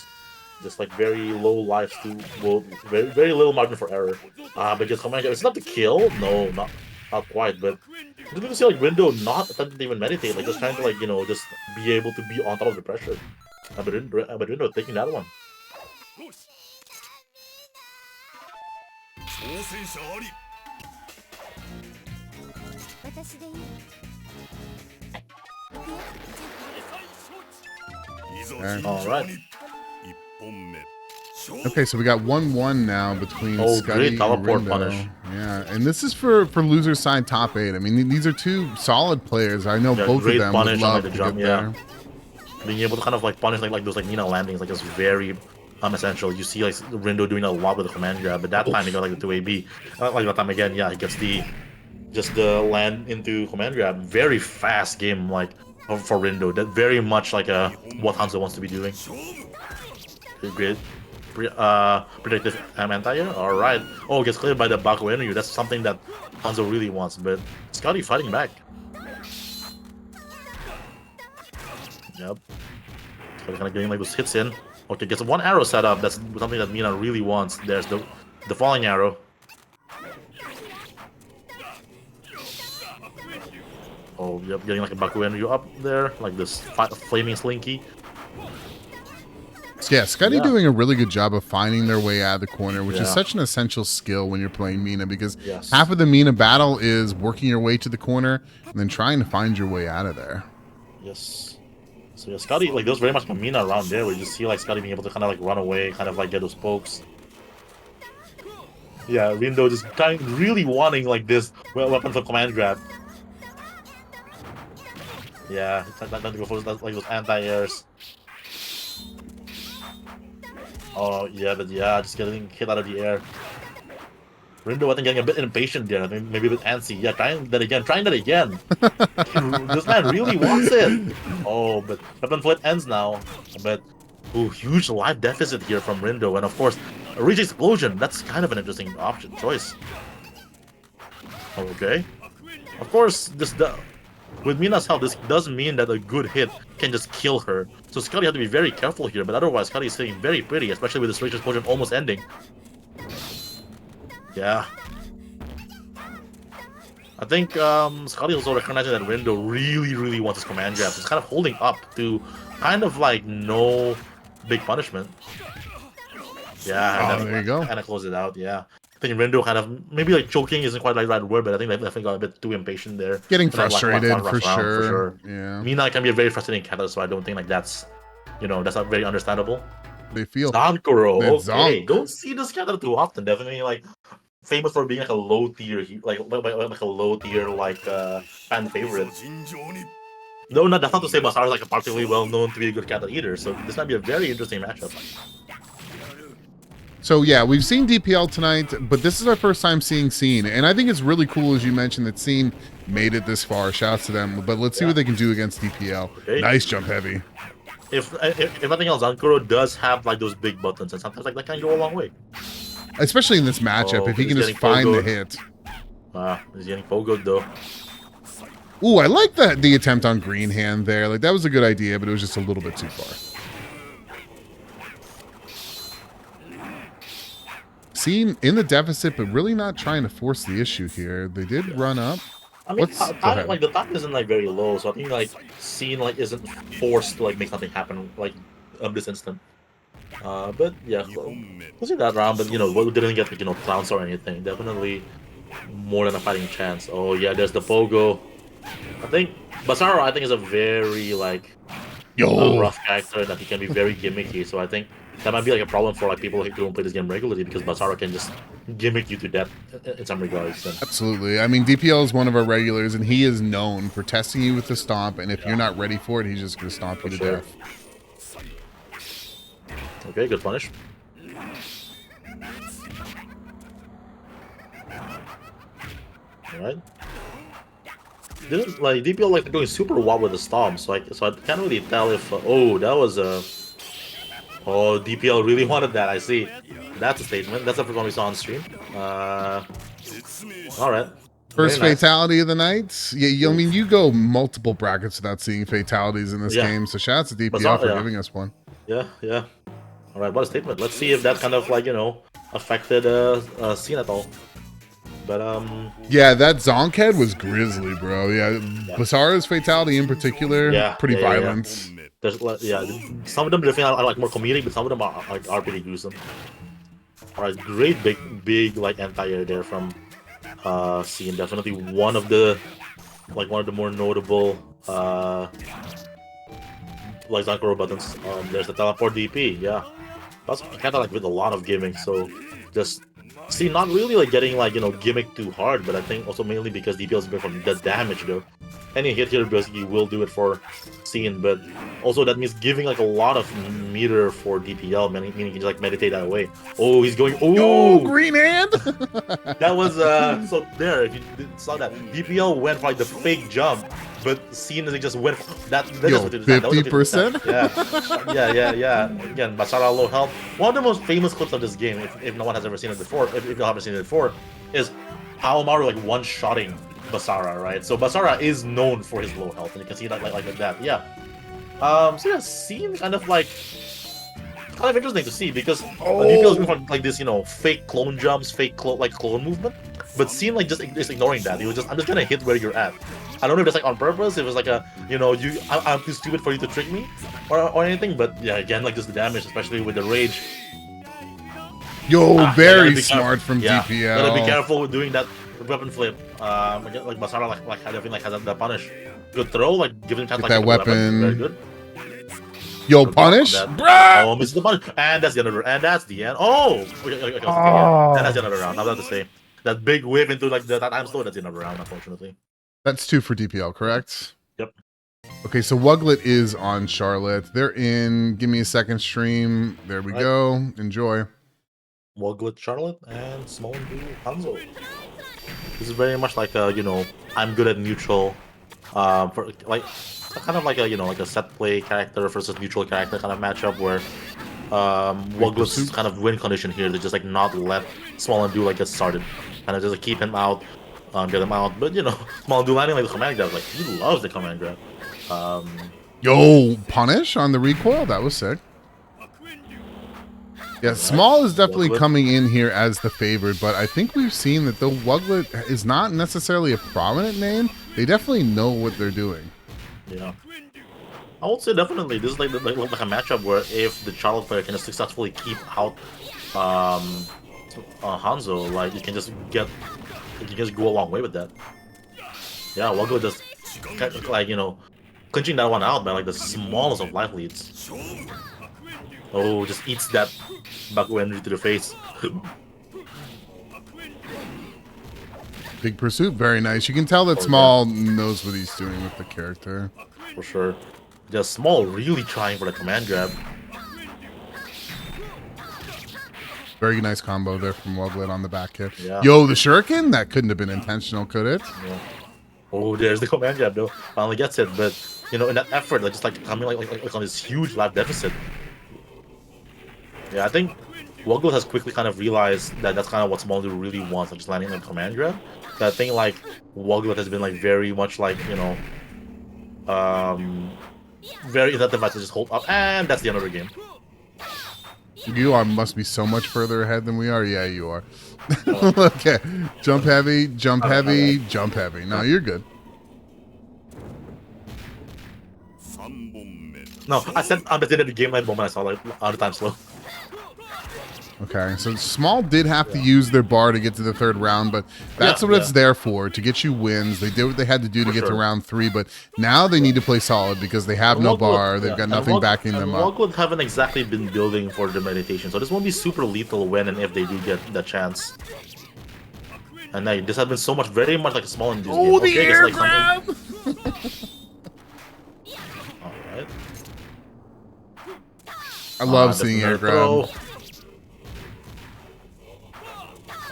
Just like very low lives to both, very little margin for error. But just command, it's not the kill. No, not quite. But you can see like Rind Jo not attempting to even meditate, like just trying to like just be able to be on top of the pressure. But Rind Jo taking that one. All right. Okay, so we got 1-1 now between Skuttie great and teleport Rind Jo. punish. Yeah, and this is for loser side top 8. I mean, these are two solid players. I know both of them would love to get there. Being able to kind of like punish like those like Nina landings like is very essential. You see like Rind Jo doing a lot with the command grab, but that time he got like the 2AB. Like that time again, yeah, he gets the land into command grab. Very fast game like for Rind Jo. That very much like what Hanzo wants to be doing. Great. Predictive anti-air. Alright. Oh, gets cleared by the Baku Energy. That's something that Hanzo really wants, but Skuttie fighting back. Yep. So kind of getting like those hits in. Okay, gets one arrow set up. That's something that Mina really wants. There's the falling arrow. Oh, yep, getting like a Baku Energy up there, like this flaming slinky. So yeah, Skuttie doing a really good job of finding their way out of the corner, which is such an essential skill when you're playing Mina, because half of the Mina battle is working your way to the corner and then trying to find your way out of there. Yes. So yeah, Skuttie, like there's very much a Mina around there where you just see like Skuttie being able to kind of like run away, kind of like get those pokes. Yeah, Rind Jo just really wanting like this weapon for command grab. Yeah, he's trying to go for like those anti-airs. Oh yeah, but yeah, just getting hit out of the air. Rind Jo, I think, getting a bit impatient there. I think maybe a bit antsy. Yeah, trying that again. This man really wants it. Oh, but weapon flip ends now. But huge life deficit here from Rind Jo, and of course, a Rage Explosion. That's kind of an interesting choice. Okay, of course, with Mina's help, this does mean that a good hit can just kill her. So Skuttie had to be very careful here, but otherwise Skuttie is feeling very pretty, especially with this Rage Explosion almost ending. Yeah. I think Skuttie also recognizing that Rind Jo really wants his command grab. He's kind of holding up to kind of like no big punishment. Yeah, and there you go. Kind of close it out, yeah. I think Rind Jo kind of, maybe like choking isn't quite like the right word, but I think they definitely got a bit too impatient there. Getting frustrated for for sure. sure. Yeah. Mina can be a very frustrating character, so I don't think like that's not very understandable. They feel Zankuro, okay. Zonk. Don't see this character too often. Definitely like famous for being like a low tier, like a low tier fan favorite. No, that's not to say Basara is like a particularly well known to be a good character either. So this might be a very interesting matchup. So yeah, we've seen D.P.L tonight, but this is our first time seeing Scene, and I think it's really cool, as you mentioned, that Scene made it this far. Shouts to them. But let's see what they can do against D.P.L. Okay. Nice jump heavy. If nothing else, Zankuro does have like those big buttons, and sometimes like that can go a long way. Especially in this matchup, if he can just find the hit. He's getting pogoed though. Ooh, I like the attempt on Green Hand there. Like that was a good idea, but it was just a little bit too far. Scene in the deficit, but really not trying to force the issue here. They did run up. I mean, like the time isn't like very low, so I think like Scene like isn't forced to like make something happen like this instant. But yeah, we'll see that round. But we didn't get like clowns or anything. Definitely more than a fighting chance. Oh yeah, there's the pogo. I think Basara I think is a very like rough character that he can be very gimmicky. So I think that might be like a problem for like people who don't play this game regularly, because Basara can just gimmick you to death in some regards. And absolutely. I mean, D.P.L is one of our regulars, and he is known for testing you with the stomp. And if you're not ready for it, he's just going to stomp you to death. Okay, good punish. All right. Didn't like D.P.L like doing super well with the stomp, so I can't really tell if that was a. Oh, D.P.L really wanted that. I see. That's a statement. That's the first one we saw on stream. All right. First Very nice. fatality of the night. Yeah, I mean, you go multiple brackets without seeing fatalities in this game. So shout out to D.P.L for giving us one. Yeah. All right, what a statement. Let's see if that kind of like, you know, affected scene at all. But yeah, that Zonkhead was grisly, bro. Yeah, Basara's fatality in particular, pretty violent. There's some of them definitely are like more comedic, but some of them are pretty gruesome. All right, great big like anti-air there from scene. Definitely one of the more notable like Zankoro buttons. There's the teleport DP. Yeah, that's kind of like with a lot of gimmicks. So just see, not really like getting like, you know, gimmick too hard, but I think also mainly because D.P.L is good from the damage though. Any hit here basically will do it for scene, but also that means giving like a lot of meter for D.P.L, meaning you can just like meditate that away. Oh, he's going. Oh, green hand. That was so there. If you saw that, D.P.L went for like the fake jump, but scene just went for that. Yo, 50%. Yeah. Again, Basara low health. One of the most famous clips of this game, if no one has ever seen it before, if you haven't seen it before, is Aomaru like one-shotting Basara, right? So Basara is known for his low health, and you can see that like that. Yeah. So yeah, scene kind of interesting to see because D.P.L is going for like this, you know, fake clone jumps, fake clone movement, but scene like just ignoring that. He was just, I'm just gonna hit where you're at. I don't know if it's like on purpose, if it was like a, you know, I'm too stupid for you to trick me or anything, but yeah, again, like just the damage, especially with the rage. Yo, very smart from D.P.L. Gotta be careful with doing that weapon flip. Again, like Basara like definitely has that punish. Good throw, like giving chance like that weapon. Very good. Yo, punish, bruh! Oh, misses the punish, and that's the end of and that's the end. Oh, okay. And that's the end of the round. I'm about to say that big whip into like that time slow. That's the end of the round, unfortunately. That's 2 for D.P.L, correct? Yep. Okay, so Wuglet is on Charlotte. They're in. Give me a second stream. There we go. Enjoy. Wuglet, Charlotte, and SmalleNDU, Hanzo. This is very much like a, you know, I'm good at neutral, for like kind of like a, you know, like a set play character versus neutral character kind of matchup where Wuglet's kind of win condition here to just like not let SmalleNDU like get started, kind of just like, keep him out, get him out. But you know, SmalleNDU landing like the command grab, like he loves the command grab. Yo, punish on the recoil, that was sick. Yeah, Small is definitely coming in here as the favorite, but I think we've seen that though Wuglet is not necessarily a prominent name, they definitely know what they're doing. Yeah. I would say definitely this is like a matchup where if the Charlotte player can successfully keep out Hanzo, like you can just go a long way with that. Yeah, Wuglet just like, you know, clinching that one out by like the smallest of life leads. Oh, just eats that Baku energy to the face. Big pursuit, very nice. You can tell that Small knows what he's doing with the character. For sure. Just Small really trying for the command grab. Very nice combo there from Wuglet on the back hit. Yeah. Yo, the shuriken? That couldn't have been intentional, could it? Yeah. Oh, there's the command grab though. Finally gets it, but you know, in that effort, like just like coming like on this huge life deficit. Yeah, I think Wuglet has quickly kind of realized that that's kind of what SmalleNDU really wants, like just landing a command grab. But I think like Wuglet has been like very much like, you know, very incentivized to just hold up, and that's the end of the game. You must be so much further ahead than we are. Yeah, you are. Okay, jump heavy, jump heavy, jump heavy. No, you're good. No, I said at the end of the game like moment I saw like out of time slow. Okay, so Small did have to use their bar to get to the third round, but that's what it's there for, to get you wins. They did what they had to do to get to round 3, but now they need to play solid because they have no bar. They've got nothing backing them up. Wuglet haven't exactly been building for the meditation, so this won't be super lethal when and if they do get the chance. And now this has been so much, very much like a SmalleNDU game. Oh, the air grab! Alright. I love seeing air grab.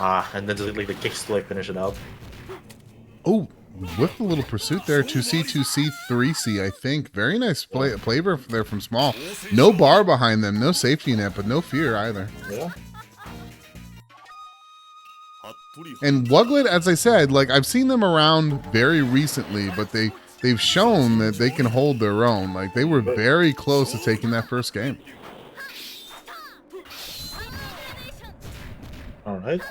And then just like the kicks to like finish it out. Oh, with a little pursuit there. 2C, 2C, 3C, I think. Very nice flavor there from Small. No bar behind them, no safety net, but no fear either. Yeah. And Wuglet, as I said, like I've seen them around very recently, but they've shown that they can hold their own. Like they were very close to taking that first game. All right.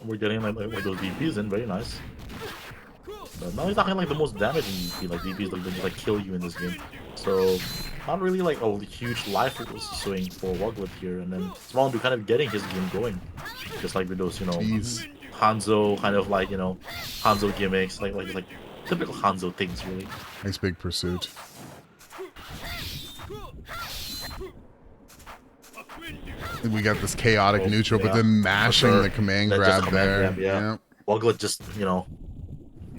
We're getting like those DPs in, very nice. But now he's not like the most damaging DP. Like DPs like they just like kill you in this game. So not really like a huge life swing for Wuglet here, and then SmalleNDU kind of getting his game going, just like with those Jeez. Hanzo kind of like Hanzo gimmicks, like typical Hanzo things really. Nice big pursuit. And we got this chaotic neutral, but then mashing the command grab there. Yeah. Wuglet just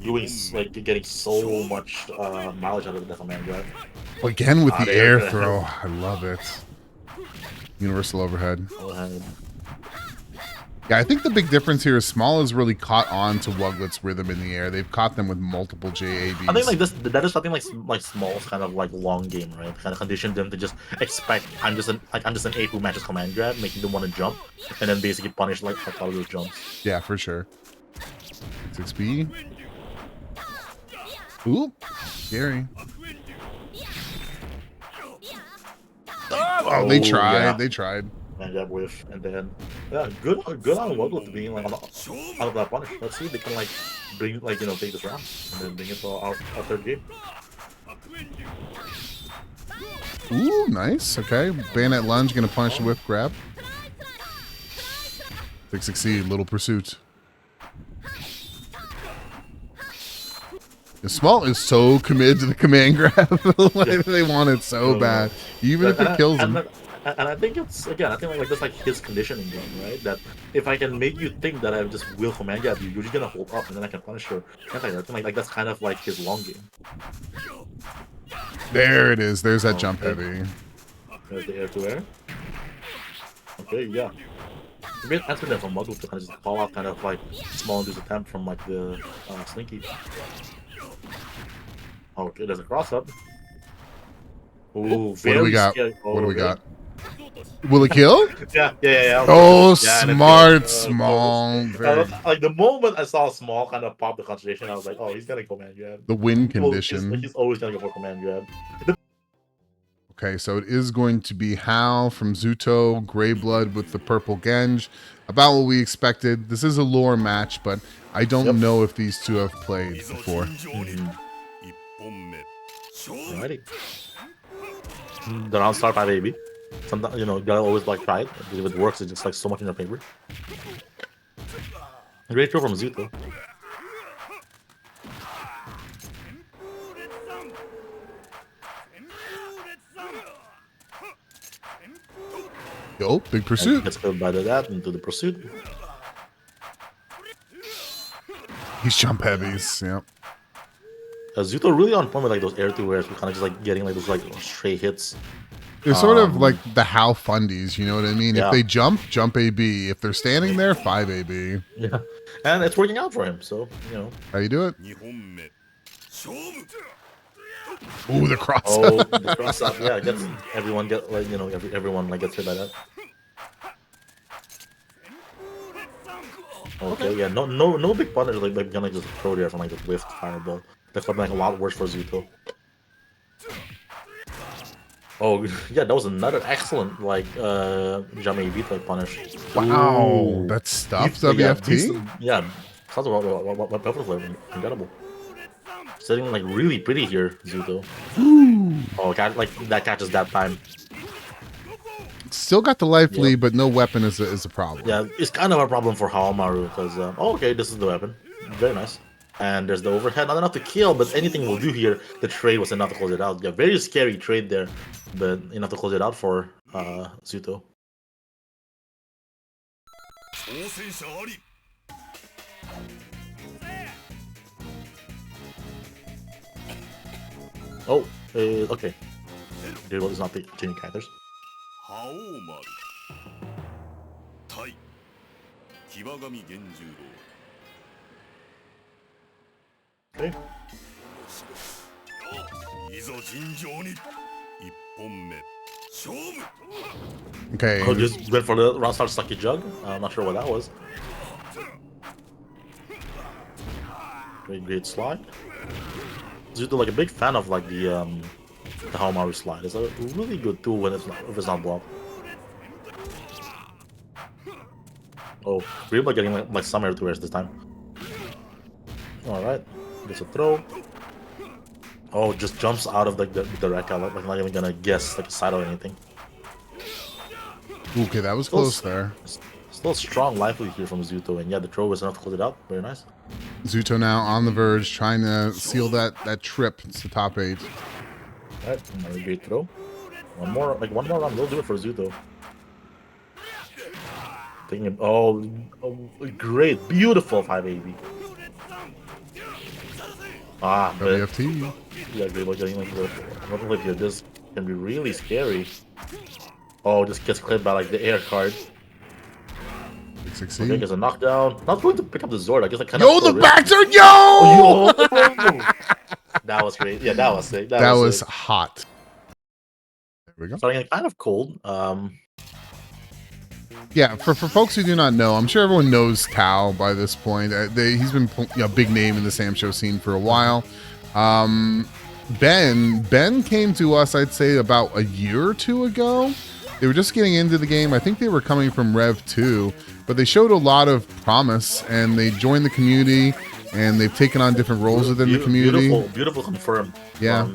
doing like getting so much mileage out of the command grab. Again with the air throw. I love it. Universal overhead. Yeah, I think the big difference here is Small has really caught on to Wuglet's rhythm in the air. They've caught them with multiple JABs. I think like that is something like Small's kind of like long game, right? Kind of conditioned them to just expect I'm just an ape who matches command grab, making them want to jump, and then basically punish like all of those jumps. Yeah, for sure. 6B. Ooh, scary. Oh, they tried. Yeah. They tried. And jab whiff, and then good on Wuglet to being like out of that punish. Let's see if they can like bring take this round and then bring it to our third game. Ooh, nice. Okay, bayonet lunge gonna punish the whip grab. Big succeed. Little pursuit. Small is so committed to the command grab. Like, they want it so bad, even if it kills him. And I think it's like that's like his conditioning game, right? That if I can make you think that I just will command grab you, you're just gonna hold up, and then I can punish your anti-air. Like that's kind of like his long game. There it is. There's that jump heavy. There's the air to air. Okay, yeah. A great answer there from Wuglet to kind of just call out kind of like SmalleNDU's attempt from like the slinky. Okay, there's a cross up. Ooh, what do we got? Scary. What do we got? Will it kill? Yeah. Oh, smart, Small. Like the moment I saw Small kind of pop the concentration, I was like, oh, he's gonna command grab. The win condition. He's always gonna go for command grab. Okay, so it is going to be Hal from Zooto, GrayBlood with the purple Genj. About what we expected. This is a lore match, but I don't know if these two have played before. Alrighty. The round start 5AB. Sometimes you gotta always like try it. If it works, it's just like so much in your favor. Great throw from Zooto. Yo, big pursuit. Let's go by that into the pursuit. He's jump heavies, yeah. Zooto really on point with like those air to airs. We're kind of just like getting like those like stray hits. They're sort of like the Hal fundies, you know what I mean? Yeah. If they jump AB. If they're standing there, 5AB. Yeah, and it's working out for him. So How you do it? Ooh, the cross. Oh, the cross up. Yeah, gets everyone everyone like gets hit by that. Okay, yeah, no big punish like gonna just throw there from like the whiff fireball. That's like a lot worse for Zooto. Oh yeah, that was another excellent like jump AB like punish. Wow, Ooh. that's stuff WFT. Yeah, sounds about incredible. Setting like really pretty here, Zooto. Oh, like that catches that time. Still got the life lead, but no weapon is a problem. Yeah, it's kind of a problem for Haomaru because okay, this is the weapon, very nice. And there's the overhead, not enough to kill, but anything will do here. The trade was enough to close it out. Yeah, very scary trade there, but enough to close it out for Zooto. Oh, okay. GrayBlood is not changing characters. Okay. Okay. Oh, just went for the round start sucky jug. I'm not sure what that was. Great slide. Zooto like a big fan of like the Hamaru slide. It's a really good tool when if it's not blocked. Oh, GrayBlood getting like some air to airs this time. All right, gets a throw. Oh, just jumps out of the Deka, like not even gonna guess like a side or anything. Okay, that was close there. Still strong lively here from Zooto, and yeah, the throw was enough to close it out. Very nice. Zooto now on the verge, trying to seal that trip to top 8. All right, another great throw. One more round will do it for Zooto. Thinking, oh, great, beautiful 580. Ah, but WFT. yeah, GrayBlood getting like the one here. This can be really scary. Oh, just gets clipped by like the air card. Okay, gets a knockdown. Not going to pick up the Zord. I guess I kind of. Yo, the back turn, yo! That was great. Yeah, that was sick. That was hot. There we go. Starting kind of cold. Yeah, for folks who do not know, I'm sure everyone knows Tao by this point. He's been a big name in the samsho scene for a while. Ben came to us, I'd say, about a year or two ago. They were just getting into the game. I think they were coming from Rev 2, but they showed a lot of promise, and they joined the community, and they've taken on different roles within the community. Beautiful confirmed. Yeah.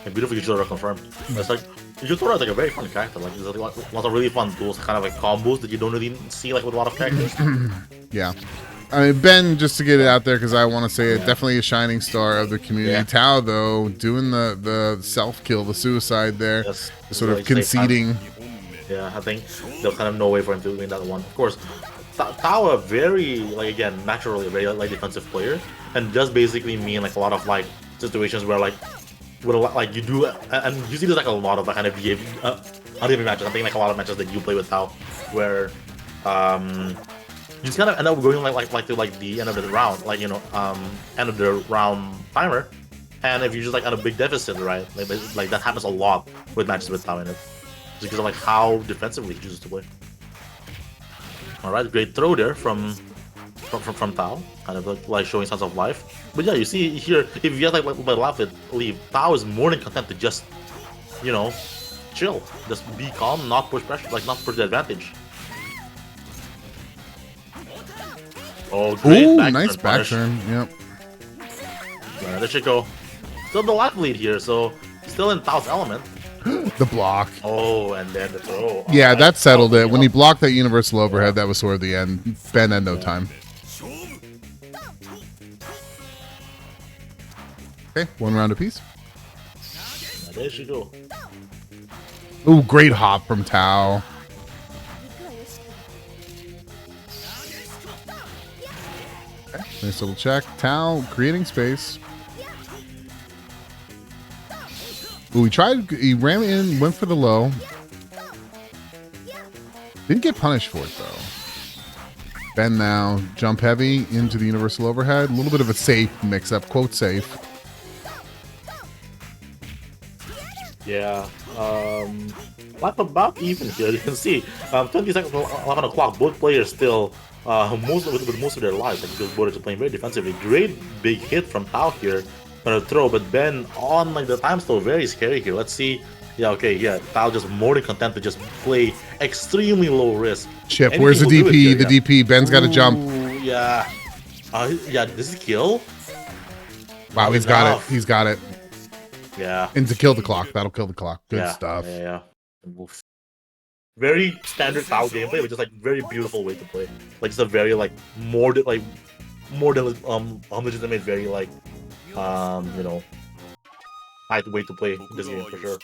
And beautiful Yujiro confirmed. It's like, Yujiro is like a very fun character. Like, there's like lots of really fun duels, kind of like combos that you don't really see like with a lot of characters. Yeah. I mean, Ben, just to get it out there, because I want to say it, definitely a shining star of the community. Yeah. Tao, though, doing the self-kill, the suicide there, sort of conceding. Yeah, I think there's kind of no way for him to win that one. Of course, Tao, a very, like, again, naturally a very like defensive player, and just basically mean like a lot of like situations where like you do, and you see there's like a lot of like kind of uneven matches. I think like a lot of matches that you play with Tao, where you just kind of end up going like to like the end of the round, like, you know, end of the round timer, and if you're just like on a big deficit, right, like that happens a lot with matches with Tao in it. Because of like how defensively he chooses to play. All right, great throw there from Tao, kind of like showing signs of life. But yeah, you see here, if you get like left it leave, Tao is more than content to just, you know, chill, just be calm, not push pressure, like not push the advantage. Oh, great! Ooh, nice back turn. Yep. Yeah, there should go. Still the life lead here, so still in Tao's element. The block. Oh, and then the throw. Yeah, that settled it. When he blocked that universal overhead, that was sort of the end. Ben had no time. Okay, one round apiece. There she go. Ooh, great hop from Tao. Okay, nice little check. Tao creating space. Ooh, he ran in, went for the low. Didn't get punished for it, though. Ben now, jump heavy into the universal overhead. A little bit of a safe mix-up, quote safe. Yeah, like about even here, you can see, 20 seconds, 11 o'clock, both players still, most of their lives, like, because both are playing very defensively. Great big hit from Tao here. On a throw, but Ben on like the time still very scary here. Let's see. Yeah, okay, yeah. Tao just more than content to just play extremely low risk. Chip, where's the DP? Here, the DP. Ben's got to jump. Yeah. Yeah, this is kill. Wow, he's got it. He's got it. Yeah. And to kill the clock. That'll kill the clock. Good stuff. Yeah. Very standard Tao gameplay, which is like very beautiful way to play. Like it's a very like more than legitimate, very like you know, nice way to play this game for sure.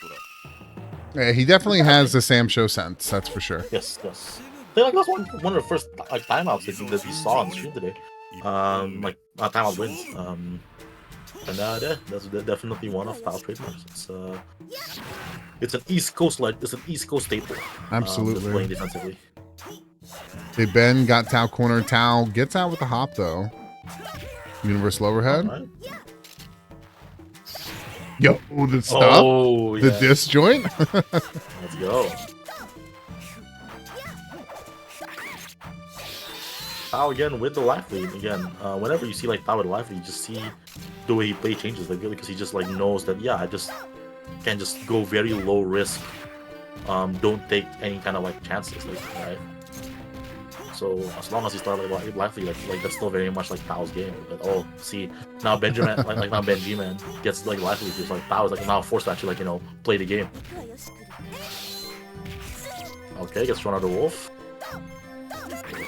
Yeah, he definitely has the samsho sense, that's for sure. Yes. I think like that's one of the first like timeouts that we saw on stream today. Like timeout wins. And yeah, that's definitely one of Tao's trademarks. It's an East Coast staple. Absolutely. Playing defensively. Hey, Ben got Tao corner. Tao gets out with the hop though. Universal overhead. Right. Yo, the stuff, Oh, the yeah. disjoint. Let's go. Tao again with the life lead again. Whenever you see like Tao with the life lead, you just see the way he plays changes, like because he just like knows that yeah, I just can just go very low risk. Don't take any kind of like chances, like right. So as long as you start like life lead, like that's still very much like Tao's game. But oh, see now BenJMan like now BenJMan gets like life lead. It's like Tao is like now forced to actually like play the game. Okay, gets thrown out the wolf.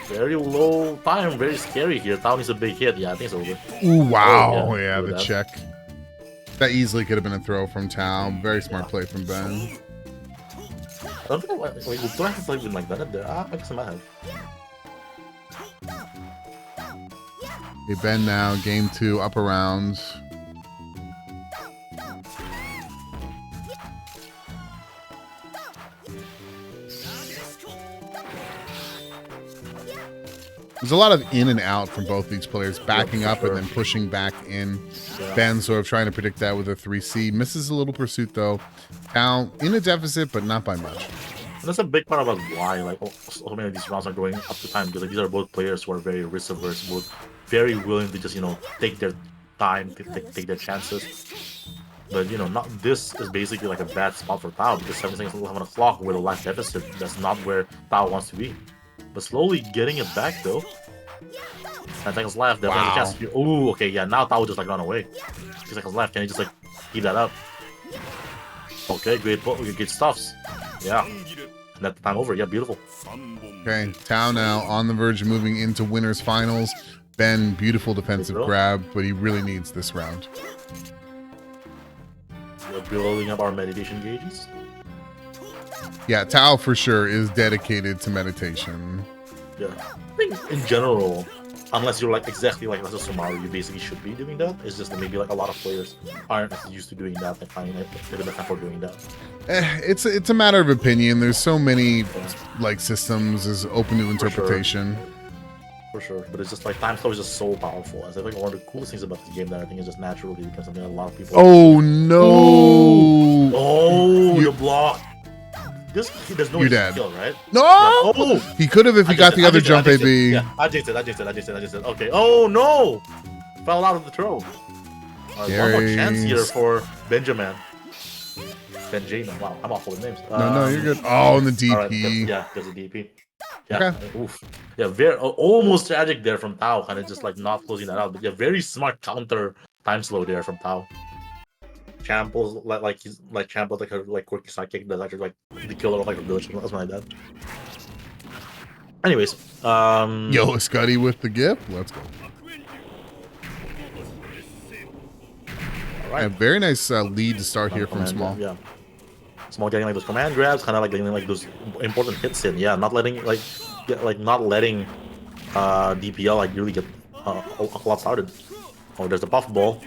Very low time, very scary here. Tao needs a big hit. Yeah, I think it's over. Ooh, wow. Oh, yeah, the that. check. That easily could have been a throw from Tao. Very smart play from Ben. I don't think do I have even like that there? I guess I might have. Hey, Ben now, game 2, upper rounds. There's a lot of in and out from both these players, backing up and then pushing back in. Yeah. Ben sort of trying to predict that with a 3C. Misses a little pursuit though. Now in a deficit, but not by much. And that's a big part about why like so many of these rounds are going up to time, because like, these are both players who are very risk averse, both very willing to just take their time, take their chances. But not this is basically like a bad spot for Tao, because 7 seconds left on the clock with a life deficit. That's not where Tao wants to be. But slowly getting it back though. 10 seconds left. Definitely Wow. a chance. Oh, okay, yeah. Now Tao just like run away. 6 seconds left. Can he just like keep that up? Okay, great stuffs. Yeah. And that's the time over. Yeah, beautiful. Okay, Tao now on the verge of moving into winners finals. Ben, beautiful defensive grab, but he really needs this round. We're building up our meditation gauges. Yeah, Tao for sure is dedicated to meditation. Yeah, I think in general, unless you're like exactly like as a Sumaru, you basically should be doing that. It's just that maybe like a lot of players aren't as used to doing that and finding like the time for doing that. It's a matter of opinion. There's so many like systems is open to interpretation. For sure, but it's just like time slow is just so powerful. I think one of the coolest things about this game that I think is just naturally becomes something that a lot of people. Oh no! Oh, you blocked. There's no You're dead. skill, right? No! Yeah. Oh! He could have if he got the other jump, AB. Yeah, I jinxed it. Okay. Oh no! Fell out of the throw. One more chance here for BenJMan. BenJMan. Wow, I'm awful with names. No, you're good. Oh, and the DP. Right, there's a DP. Yeah. Okay. Oof. Yeah, very almost tragic there from Tao, kind of just like not closing that out. But yeah, very smart counter time slow there from Tao. Champles he's like Champles like a quirky sidekick that's actually like the killer of like a village or something like that. Anyways, Yo, Skuttie with the gift. Let's go. All right. Yeah, very nice lead to start here from Small. Yeah. Small getting like those command grabs, kind of like getting like those important hits in. Yeah, not letting D.P.L like really get a lot started. Oh, there's the buff ball.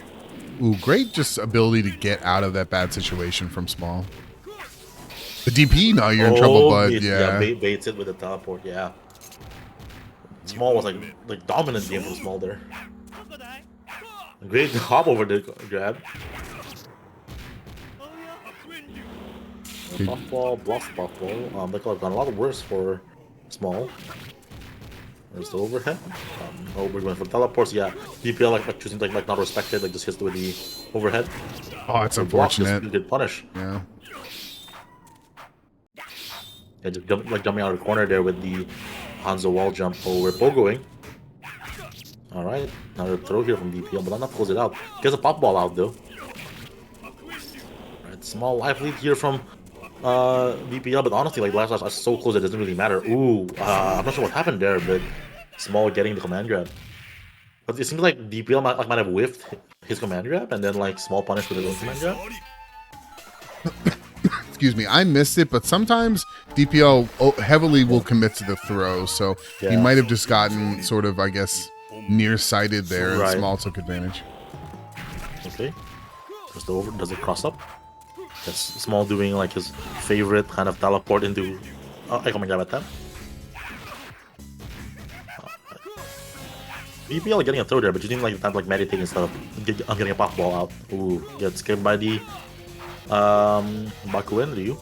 Ooh, great just ability to get out of that bad situation from Small. The DP, no, you're in trouble, bud. Yeah. Baits it with the teleport. Yeah. Small was like dominant game from Small there. Great hop over the grab. Buff ball, bluff buff ball. They could have gone a lot worse for Small. There's the overhead. Oh, we're going for teleports. Yeah, D.P.L like choosing like not respected, like just hits with the overhead. Oh, it's unfortunate. Did punish. Yeah. Yeah, just jumping out of the corner there with the Hanzo wall jump. Oh, we're pogoing. All right, another throw here from D.P.L, but I'm not close it out. Gets a pop ball out though. All right, small life lead here from D.P.L, but honestly, like last are so close it doesn't really matter. Ooh, I'm not sure what happened there, but Small getting the command grab. But it seems like D.P.L might have whiffed his command grab and then like Small punished with his own command grab. Excuse me, I missed it, but sometimes D.P.L heavily will commit to the throw, so he might have just gotten sort of, I guess, nearsighted there, and Small took advantage. Okay, just over. Does it cross up? That's Small doing like his favorite kind of teleport into. I command grab at that. D.P.L getting a throw there, but you didn't like the time to like meditate instead of getting a puffball out. Ooh, gets skipped by the Bakuenryu.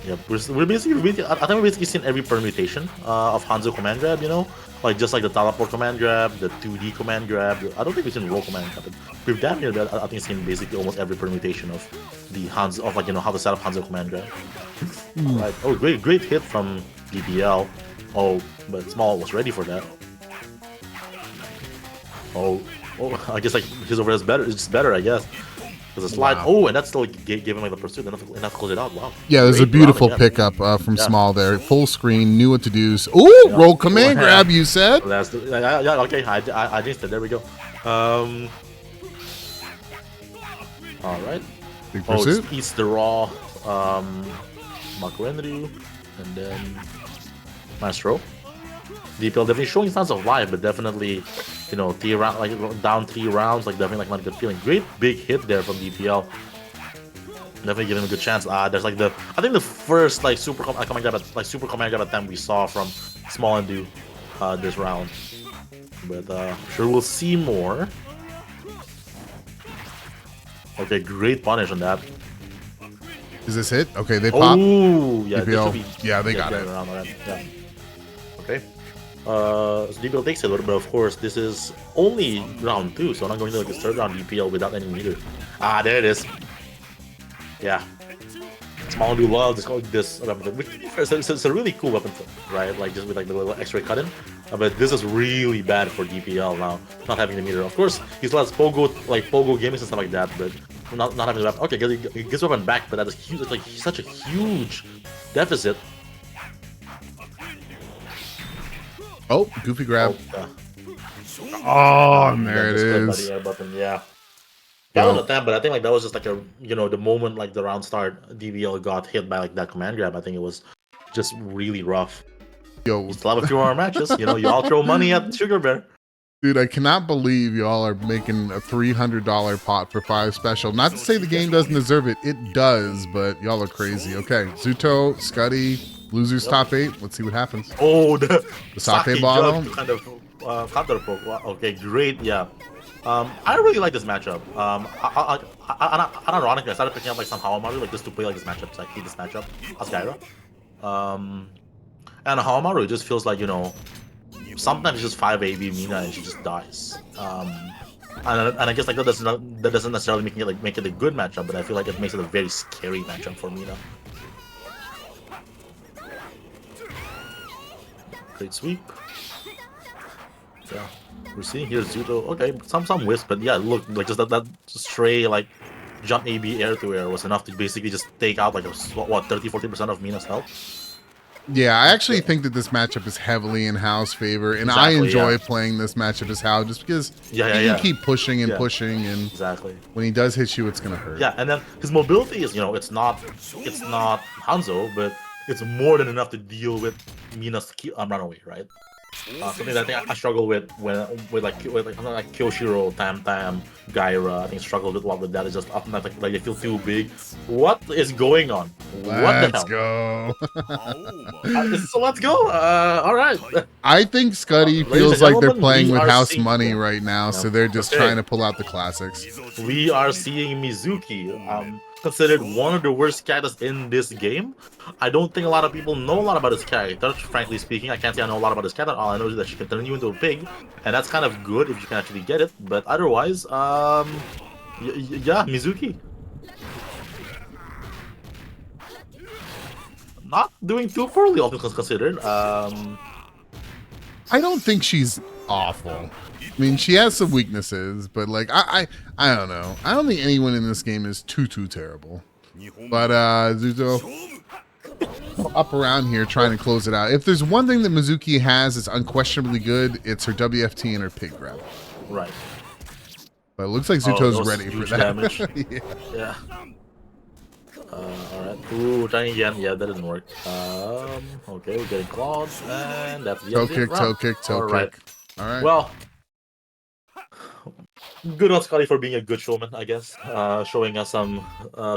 Yeah, we're basically, I think we're basically seen every permutation of Hanzo command grab, you know? Like, just like the teleport command grab, the 2D command grab. I don't think we've seen roll command grab, but we've damn near that. I think we've seen basically almost every permutation of the Hanzo, of like, you know, how to set up Hanzo command grab. Right. Oh, great hit from D.P.L. Oh, but Small was ready for that. Oh, I guess like his over is better. It's just better, I guess. There's a slide. Wow. Oh, and that's still giving like the pursuit enough to close it out. Wow. Yeah, there's a beautiful pickup from Small there. Full screen, knew what to do. Ooh, roll command grab, you said? That's yeah, okay. I jinxed it. There we go. All right. Big pursuit. Oh, eats the raw Bakuenryu, and then Monstre. D.P.L definitely showing signs of life, but definitely, you know, down 3 rounds, like definitely like not a good feeling. Great big hit there from D.P.L. Definitely giving him a good chance. There's like I think the first like super command grab attempt we saw from SmalleNDU this round, but I'm sure we'll see more. Okay, great punish on that. Is this it? Okay, they pop. Oh, yeah, yeah, they got it. Yeah. Okay. So D.P.L takes it, but of course this is only round 2, so I'm not going to like a third round D.P.L without any meter. There it is. Yeah. SmalleNDU loves this weapon. It's a really cool weapon, right? Like just with like the little X-ray cut-in. But this is really bad for D.P.L now, not having the meter. Of course, he still has pogo gimmicks and stuff like that, but not having the weapon. Okay, he gets the weapon back, but that is huge. It's like such a huge deficit. Oh, goofy grab. And there it is. Yeah. That was a attempt, but I think like that was just like a, you know, the moment like the round start, D.P.L got hit by like that command grab. I think it was just really rough. Yo, you still have a few more matches. You know, you all throw money at Sugar Bear. Dude, I cannot believe y'all are making a $300 pot for 5 special. Not to say the game doesn't deserve it. It does, but y'all are crazy. Okay, Zooto, Skuttie, losers top 8. Let's see what happens. Oh, the sake bottle. Kind of counter poke. Okay, great. Yeah. I really like this matchup. Unironically, I started picking up like some Hawamaru like just to play like this matchup. So I hate this matchup as Gaira. And Hawamaru just feels like, you know, sometimes it's just 5 AB Mina and she just dies. And I guess like that doesn't necessarily make it a good matchup, but I feel like it makes it a very scary matchup for Mina. Great sweep. Yeah, we're seeing here Zooto. Okay, some wisp, but yeah, look, like just that stray like jump AB air to air was enough to basically just take out like what 30-40% of Mina's health. Yeah, I actually think that this matchup is heavily in Hao's favor, and exactly, I enjoy playing this matchup as Hao just because he can keep pushing and pushing, and when he does hit you, it's gonna hurt. Yeah, and then his mobility is, you know, it's not Hanzo, but it's more than enough to deal with Mina's runaway, right? Something that I think I struggle with like Kyoshiro, Tam, Gaira. I think I struggle with a lot with that. It's just often like they feel too big. What is going on? Let's go. So let's go. All right. I think Skuttie feels like they're playing with house money right now, so they're just trying to pull out the classics. We are seeing Mizuki. Considered one of the worst characters in this game. I don't think a lot of people know a lot about his character, frankly speaking. I can't say I know a lot about his character. All I know is that she can turn you into a pig, and that's kind of good if you can actually get it. But otherwise, yeah, Mizuki. Not doing too poorly, all things considered. I don't think she's awful. I mean, she has some weaknesses, but like I don't know. I don't think anyone in this game is too terrible. But Zooto up around here trying to close it out. If there's one thing that Mizuki has that's unquestionably good, it's her WFT and her pig grab. Right. But it looks like Zooto's ready for that. Yeah. Alright. Ooh, trying again. Yeah, that didn't work. Okay, we're getting clawed, and that's the toe kick. All right. Well, good on Skuttie for being a good showman, I guess. Showing us some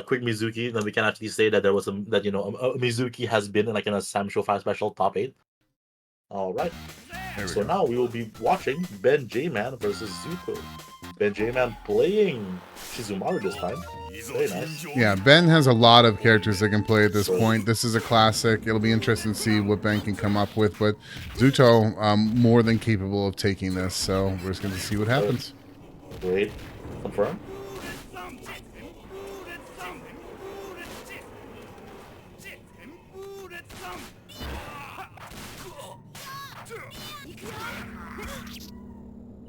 quick Mizuki. Then we can actually say that there was Mizuki has been in like in a samsho 5 special top 8. All right. So now we will be watching BenJMan versus Zooto. BenJMan playing Shizumaru this time. Very nice. Yeah, Ben has a lot of characters that can play at this point. This is a classic. It'll be interesting to see what Ben can come up with, but Zooto more than capable of taking this, so we're just going to see what happens. Wait, confirm.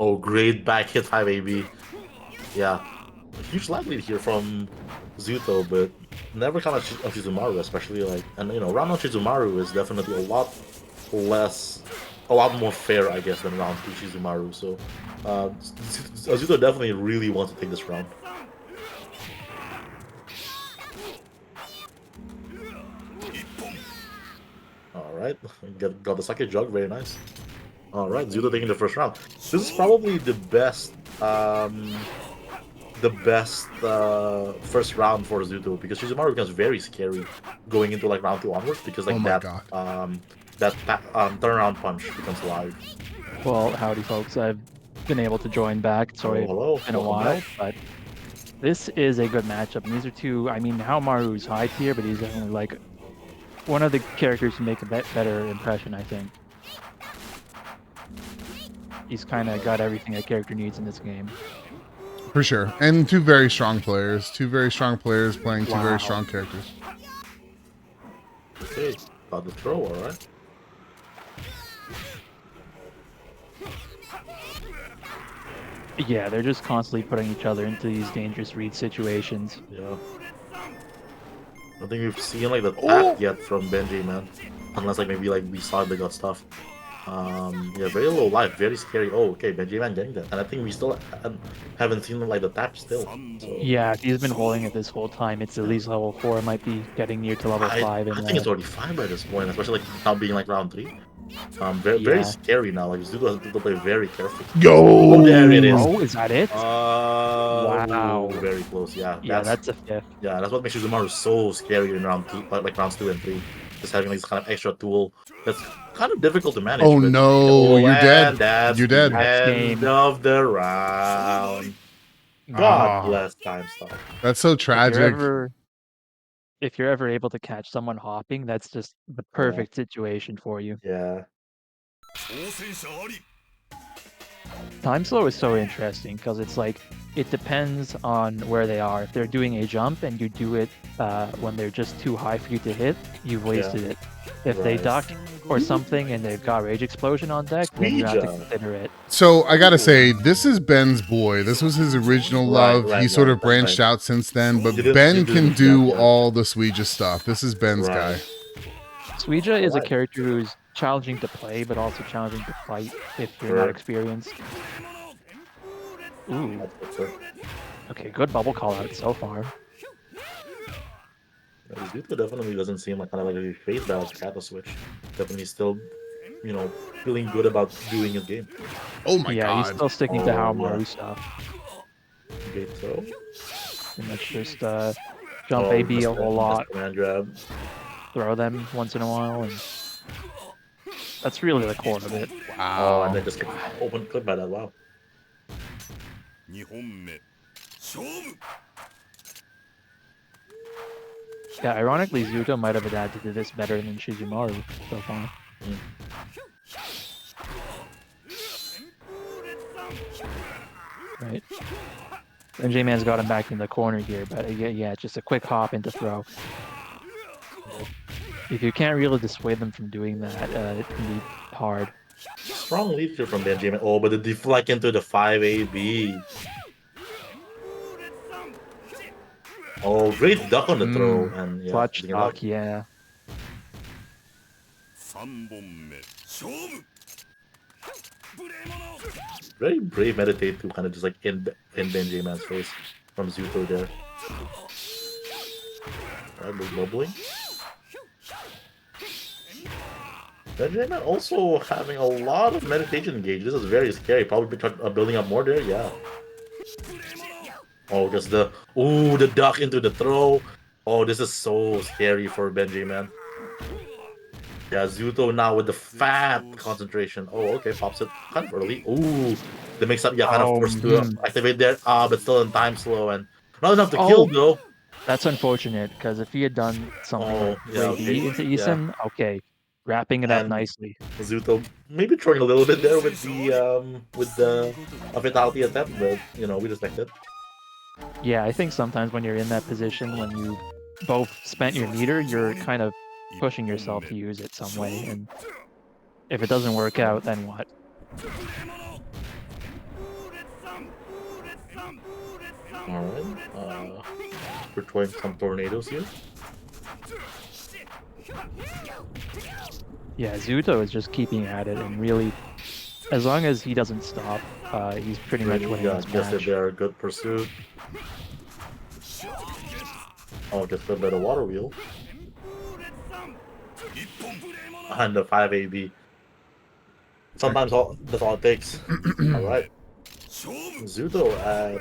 Oh, great back hit 5AB. Yeah, a huge lag lead here from Zooto, but never kind of Shizumaru, especially like, and you know, round 1 Shizumaru is definitely a lot more fair, I guess, than round 2 Shizumaru. So, Zooto definitely really wants to take this round. All right, got the second jug, very nice. All right, Zooto taking the first round. This is probably the best first round for Zooto, because Shizumaru becomes very scary going into like round 2 onwards, because like that turnaround punch becomes live. Well, howdy folks, I've been able to join back. Sorry, it's been a while, but this is a good matchup. And these are two, I mean, Haomaru's high tier, but he's definitely like one of the characters who make a better impression, I think. He's kind of got everything a character needs in this game. For sure. And two very strong players. Two very strong players playing two very strong characters. Okay, got the throw, alright. Yeah, they're just constantly putting each other into these dangerous read situations. Yeah. I think we've seen like the tap yet from BenJMan. Unless like maybe like we saw the gut stuff. Yeah, very low life, very scary. Oh, okay, BenJMan getting that, and I think we still haven't seen like the tap still. So. Yeah, he's been holding it this whole time. It's at least level 4. Might be getting near to level 5. I think it's already 5 by this point, especially like now being like round 3. Very scary now. Like Zooto has to play very carefully. Go! Oh, there it is. Oh, is that it? Wow, very close. Yeah, that's a 5th. Yeah, that's what makes Shizumaru so scary in round 2, like rounds 2 and 3. Just having like this kind of extra tool that's kind of difficult to manage. Oh no, you're dead. You're dead. End of the round. God bless time stop. That's so tragic. If you're ever able to catch someone hopping, that's just the perfect situation for you. Yeah. Time slow is so interesting because it's like it depends on where they are. If they're doing a jump and you do it when they're just too high for you to hit, you've wasted it. If they duck or something and they've got Rage Explosion on deck, then you have to consider it. So I gotta say, this is Ben's boy. This was his original love. He sort of branched out since then, but Ben can do all the Suija stuff. This is Ben's guy. Suija is a character who's challenging to play, but also challenging to fight if you're not experienced. Ooh. Okay, good bubble call out so far. Zooto definitely doesn't seem like kind of like a phase balance Kata switch. Definitely still, you know, feeling good about doing his game. Oh my god. Yeah, he's still sticking to Haomaru stuff. Okay, so. And that's just jump AB a whole lot. Command grab. Throw them once in a while, and that's really the core of it. Wow. Oh, and then just get open clip by that. Wow. Yeah, ironically, Zooto might have adapted to this better than Shizumaru so far. Right. BenJMan's got him back in the corner here, but yeah, just a quick hop into throw. If you can't really dissuade them from doing that, it can be hard. Strong lead here from BenJMan. Oh, but the deflect into the 5AB. Oh, great duck on the throw. And yeah, clutch duck, yeah. Very brave meditate to kind of just like in BenJMan's face from Zooto there. Alright, bubbling. BenJMan also having a lot of meditation engaged. This is very scary. Probably building up more there, yeah. Oh, just the duck into the throw. Oh, this is so scary for BenJMan. Yeah, Zooto now with the fat concentration. Oh, okay, pops it kind of early. Ooh, the mix-up, yeah, kind of forced to activate there. But still in time slow and not enough to kill though. That's unfortunate, because if he had done something like Yeah, Ray into yeah. Eason, okay, wrapping it up And nicely. Zooto maybe throwing a little bit there with the fatality attempt, but you know, we respect it. Yeah, I think sometimes when you're in that position, when you both spent your meter, you're kind of pushing yourself to use it some way, and if it doesn't work out, then what? Alright, we're throwing some tornadoes here. Yeah, Zooto is just keeping at it, and really, as long as he doesn't stop, he's pretty much winning this match. They are good pursuit. Oh, just a bit of water wheel. And the 5AB. Sometimes that's all it takes. Alright. Zooto at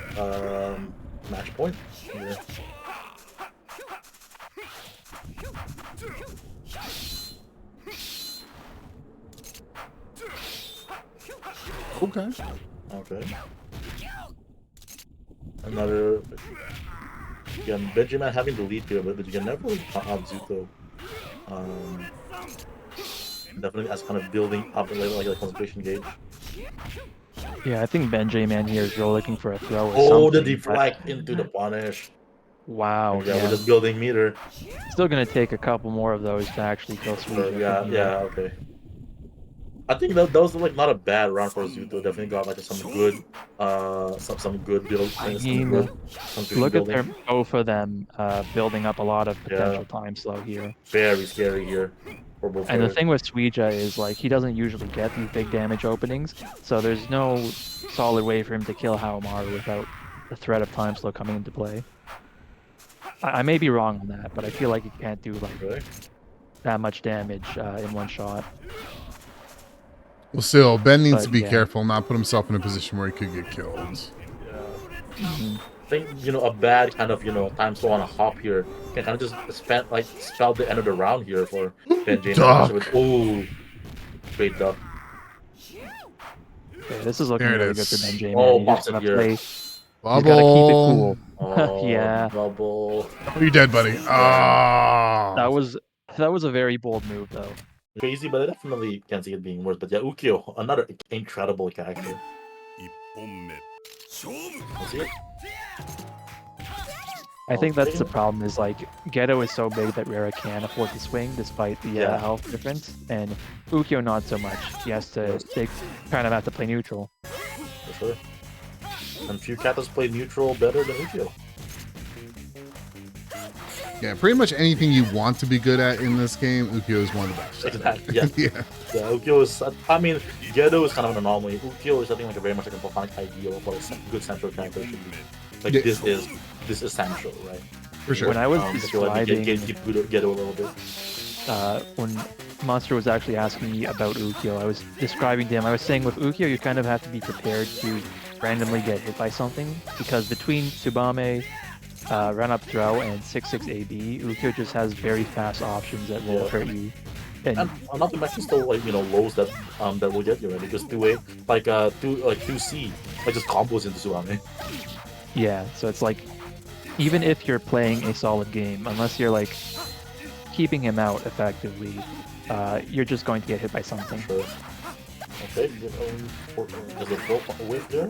match point. Yeah. Okay. Okay. Another. Again, BenJMan having the lead here, but you can never really count out Zooto. Definitely as kind of building up like a concentration gauge. Yeah, I think BenJMan here is really looking for a throw or Oh, the something, deflect into the punish. Wow. Yeah, we're just building meter. Still gonna take a couple more of those to actually kill Sweet. Yeah, okay. I think that was like not a bad round for Zooto. Definitely got like some good build. I mean, look at both of them building up a lot of potential time slow here. Very scary here. For both and the thing with Suija is like he doesn't usually get these big damage openings, so there's no solid way for him to kill Haomaru without the threat of time slow coming into play. I may be wrong on that, but I feel like he can't do like that much damage in one shot. Well, still, Ben needs to be careful, not put himself in a position where he could get killed. I think, a bad kind of, time slow on a hop here can kind of just spell the end of the round here for BenJMan. Ooh, great duck. Okay, this is looking really good for BenJMan. Oh, pops it here. Bubble. He's gotta keep it cool. Oh, yeah. Bubble. Oh, you're dead, buddy. Ah. That was a very bold move, though. Crazy, but I definitely can see it being worse. But yeah, Ukyo, another incredible character. See it? I think that's the problem, is like Geto is so big that Rara can afford to swing despite the health difference, and Ukyo not so much. He has to they kind of have to play neutral. For sure. And few katas play neutral better than Ukyo. Yeah, pretty much anything you want to be good at in this game, Ukyo is one of the best. Exactly. Yeah. Yeah, Ukyo is. I mean, Geto is kind of an anomaly. Ukyo is, I think, like a very much like a platonic ideal for a good central character should be. Like this is samsho, right? For sure. When I was describing Geto a little bit. When Monstre was actually asking me about Ukyo, I was describing to him. I was saying with Ukyo, you kind of have to be prepared to randomly get hit by something, because between Tsubame, run up throw, and 6-6 AB, Ukyo just has very fast options that will hurt you. And not to mention still lows that will get you, right? Because 2A, like 2C, like just combos into Tsubame. Yeah, so it's like, even if you're playing a solid game, unless you're like keeping him out effectively, you're just going to get hit by something. Sure. Okay, there's a whiff there.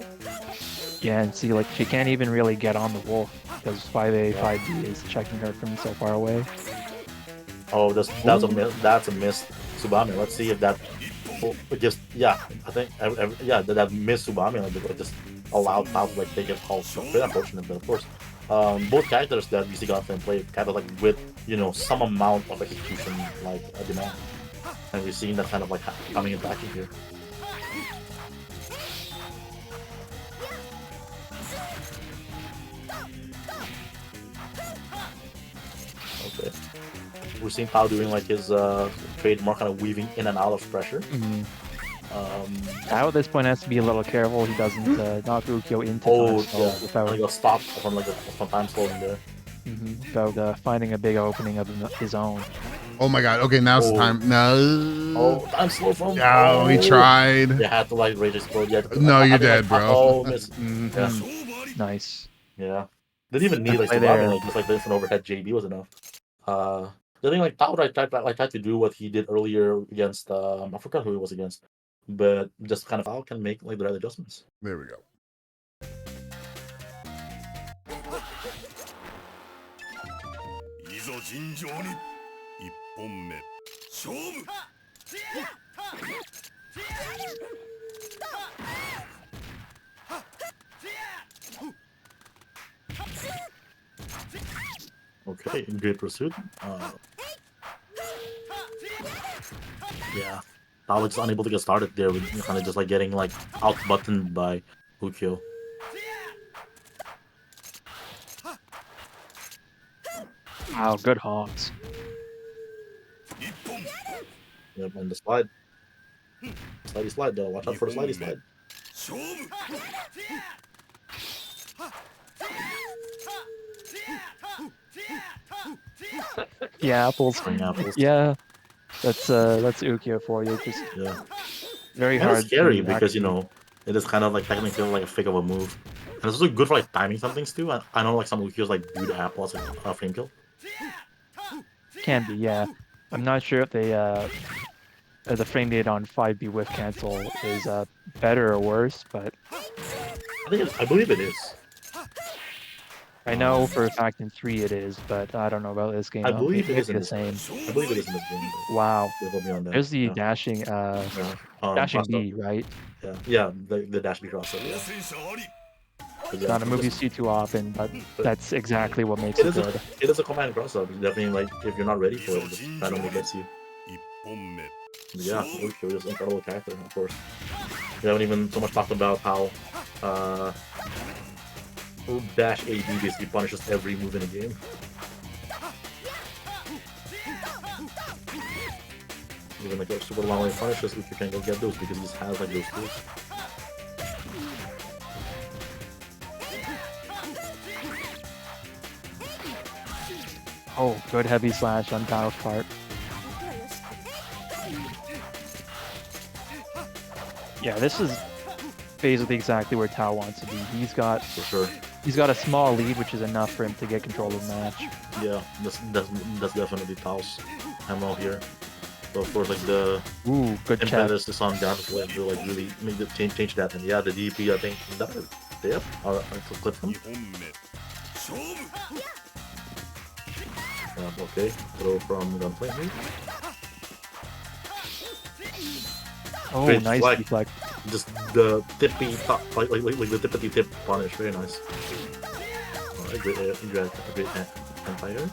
Yeah, and see, like, she can't even really get on the wolf because 5A, 5B is checking her from so far away. Oh, that's a miss, Tsubame. Let's see if that just I think that miss Tsubame like just allowed Pao to like take it all. Very unfortunate, but of course, both characters that we see Ganfleim play kind of like with some amount of execution like demand, and we're seeing that kind of like coming into action here. Okay. We're seeing Pao doing like his trademark kind of weaving in and out of pressure. Pao at this point has to be a little careful he doesn't knock Ukyo into without like a stop from time slowing there. Without finding a big opening of his own. Oh my god. Okay, now's the Oh. time. No. Oh, time slow from. No, he tried. You had to like rage explode. No, you're dead, bro. Oh, miss. Mhm. Yeah. Nice. Yeah. Didn't even need Good like play surviving, there. like just like this and overhead JB was enough. The thing like that would I tried to do what he did earlier against I forgot who he was against. But just kind of how can make like the right adjustments. There we go. いざ尋常に一本目勝負 Okay, great pursuit. Yeah. I was unable to get started there with kind of just like getting like out buttoned by Ukyo. Wow, good hogs. 一本 Yep, and the slide. Slidey slide though. Watch out for the slidey slide. 勝負 Yeah, apples. Spring apples. Yeah, that's Ukyo for you. Just Yeah. very Kind hard. of scary to because you actually- know it is kind of like technically like a fake of a move, and it's also good for like timing some things too. I know like some Ukios like do the apple as a frame kill. Can be, yeah. I'm not sure if they the frame rate on 5B whiff cancel is better or worse, but I believe it is. I know for a fact in 3 it is, but I don't know about this game. I don't believe think it it's is in the this same. I believe it is in this game. Wow. They will be on that. There's the yeah. dashing Yeah. dashing also- B, right? Yeah, the dash B crossover. 挑 Yeah. 戦者あり But yeah, Not a move you just- see too often, but that's exactly what makes It it is good. it is a command crossover. Definitely like if you're not ready for it, it just randomly gets you. 一本目 But yeah, Ukyo is an incredible character, of course. We haven't even so much talked about how dash AD basically punishes every move in the game. Even like a super long way punishes, Ukyo can go get those because he just has like those tools. Oh, good heavy slash on Tao's part. Yeah, this is basically exactly where Tao wants to be. He's got For sure. a small lead, which is enough for him to get control of the match. Yeah, that's definitely Tao's MO here. So of course like the Ooh, good check. impetus is on Ganfleim to like really make the change that, and yeah, the DP I think that yep, I'll clip him. 二本目勝負 Okay, throw from Ganfleim here. Oh, Great nice flag. deflect. Just the tippy top, like the tippity tip punish, very nice. Alright, great empire.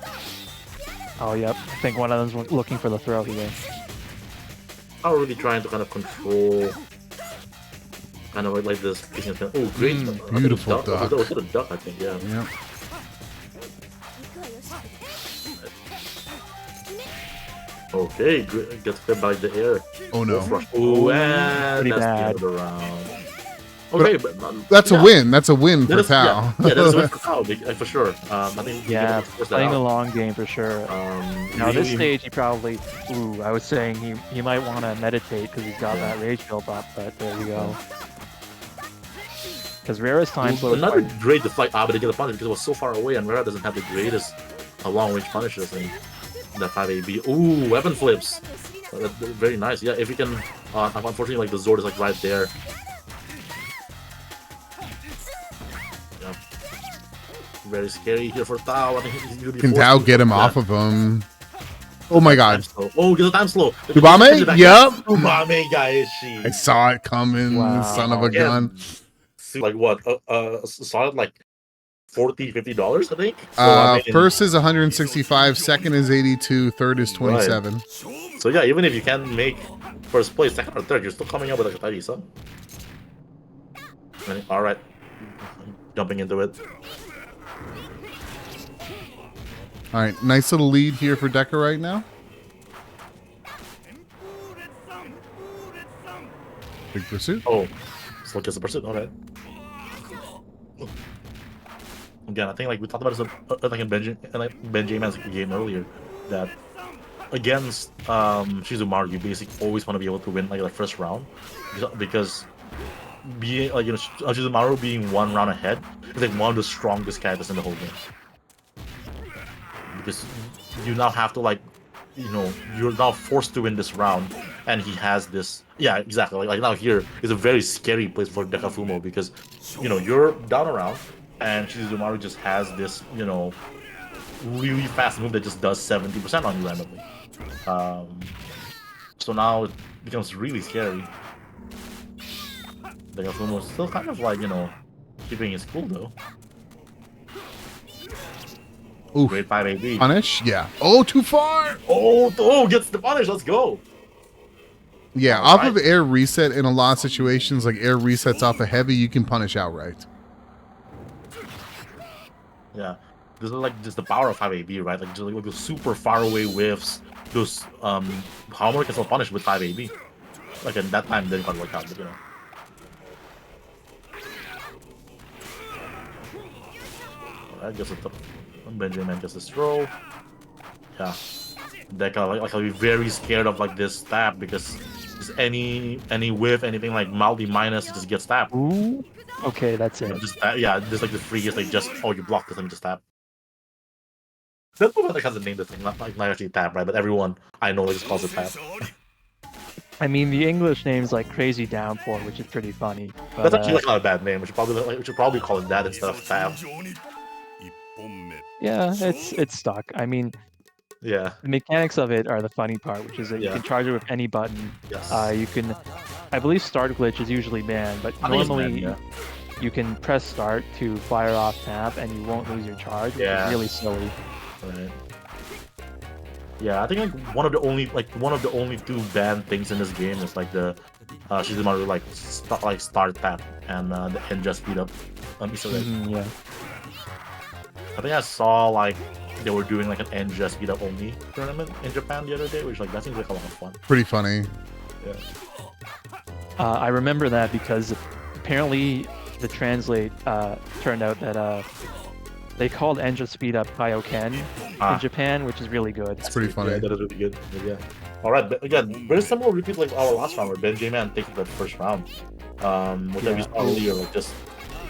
Oh, yep. I think one of them's looking for the throw here. I'm really trying to kind of control, kind of like this. Oh, great! beautiful duck. Was it a duck? I think, yeah. Yeah. Okay, gets hit by the air. Oh no. Oh, and Pretty that's bad. the end of the round. Okay, but That's yeah. a win. That's a win That for is, Tao. yeah, that is a win for Tao, for sure. I think he Yeah, forced that playing the out. long game for sure. Now this really- stage, he probably. Ooh, I was saying he might want to meditate because he's got that rage built up. But there you go. Because Rara's time flow is Another quite- great deflect. But they get a punish because it was so far away, and Rara doesn't have the greatest long range punishes in the 5AB. Ooh, weapon flips. That's very nice. Yeah, if you can. Unfortunately, like the Zord is like right there. Yeah. Very scary here for Tao. I think he's gonna be Can forced Tao to- get him yeah. off of him? Oh my Time god. slow. Oh, get the time slow. Tsubame? Yep. Tsubame, Gaeshi. I saw it coming, Wow. son of a Yeah. gun. Like what? Solid like $40-$50, I think. So, I mean, First is 165, second is 82, third is 27. 勝負 So yeah, even if you can make first place, second or third, you're still coming up with like a tidy sub. All right, jumping into it. All right, nice little lead here for Deka right now. Big pursuit. Oh, still gets the pursuit. All right. Again, I think like we talked about this like in BenJMan's game earlier, that against Shizumaru, you basically always want to be able to win like the first round, because being like Shizumaru being 1 round ahead is like one of the strongest characters in the whole game. Because you now have to like, you're now forced to win this round, and he has this. Yeah, exactly. Like now here is a very scary place for Deka Fumo because, you're down around, and Shizumaru just has this, really fast move that just does 70% on you randomly. So now it becomes really scary. Deka Fumo is still kind of like, keeping his cool though. Oof. Great 5AB. Punish? Yeah. Oh, too far! Oh, gets the punish. Let's go. Yeah, All off right. of air reset in a lot of situations, like air resets off a heavy, you can punish outright. Yeah. This is like just the power of 5AB, right? Like just like those super far away whiffs. Those Hammer can still punish with 5AB. Like at that time didn't quite work out, but Alright, guess BenJMan gets this throw. Yeah. Deka like I'll be very scared of like this stab because just any whiff, anything like mildly minus, it just gets stabbed. Ooh. Okay, that's it. Just just like the freest, like just you block this and just tap. That's the one that has a name the thing, not actually tap, right? But everyone I know just calls it tap. I mean, the English name's like Crazy Downpour, which is pretty funny. But, That's actually like not a bad name. We should probably call it that instead of tap. yeah, it's stuck. I mean, Yeah. the mechanics of it are the funny part, which is that you Yeah. can charge it with any button. Yes. You can, I believe start glitch is usually banned, but I think it's normally banned, you can press start to fire off tap and you won't lose your charge, which Yeah. is really silly. Right. Yeah, I think like one of the only 2 banned things in this game is like the Shizumaru like start tap and the end just speed up Easter egg. Yeah. I think I saw like they were doing like an end just speed up only tournament in Japan the other day, which like that seems like a lot of fun. Pretty funny. Yeah. I remember that because apparently the translate turned out that they called Engine Speed Up Kaioken in Japan, which is really good. It's pretty funny. Yeah, that is really good. But yeah. Alright, but again, very similar repeat like our last round where BenJMan takes the first round. Which we saw earlier, like just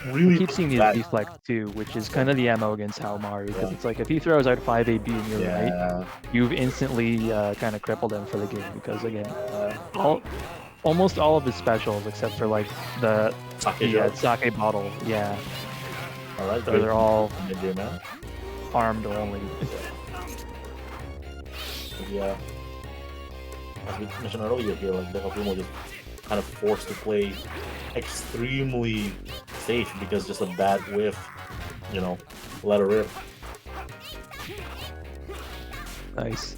really We keep seeing these bad. deflect too, which is kind of the ammo against Haomaru, because it's like if he throws out 5AB and you're right, you've instantly kind of crippled him for the game, because again, almost all of his specials, except for like the sake bottle, Alright, they're all BenJMan. armed only. Yeah. As we mentioned earlier here, like Deka Fumo just kind of forced to play extremely safe because just a bad whiff, let her rip. Nice.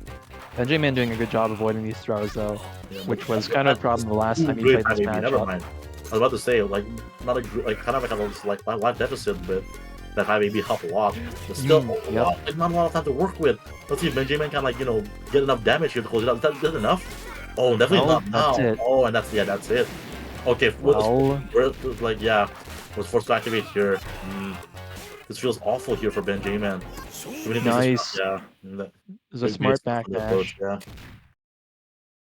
BenJMan doing a good job avoiding these throws though, Yeah, which was kind of a problem the last time he great played this 5AB, never matchup. mind. I was about to say, like, not a kind of like a life deficit, but that 5AB helped a lot. But still, like, not a lot of time to work with. Let's see if BenJMan can get enough damage here to close it out. Is that enough? Oh, definitely not now. That's it. Oh, and that's it. Okay, Well, was forced to activate here. This feels awful here for BenJMan. Nice. It was a smart backdash.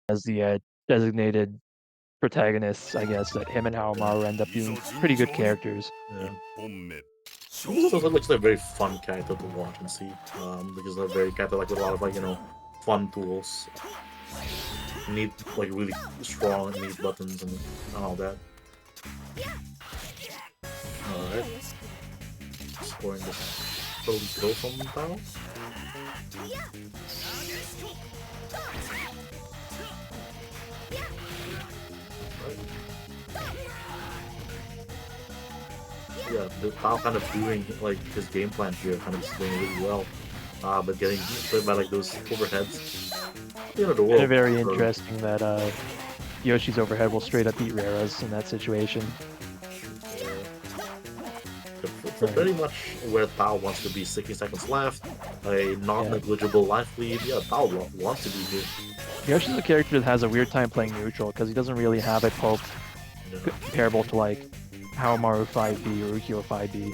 As the designated protagonists, I guess, that him and Haomaru end up being pretty good characters. Yeah. This also looks like a very fun character to watch and see. Because they're very character with a lot of fun tools. You need really strong and neat buttons and all that. Alright. Scoring this totally kill from Tao. Yeah, the Tao kind of doing his game plan here, kind of just doing really well. But getting hit by those overheads. The end of the world. It's very interesting that Yoshi's overhead will straight up eat Raras in that situation. It's pretty much where Tao wants to be. 60 seconds left, a non-negligible life lead. Yeah, Tao wants to be here. Yoshi's a character that has a weird time playing neutral because he doesn't really have a poke comparable to Haomaru 5B or Ukyo 5B.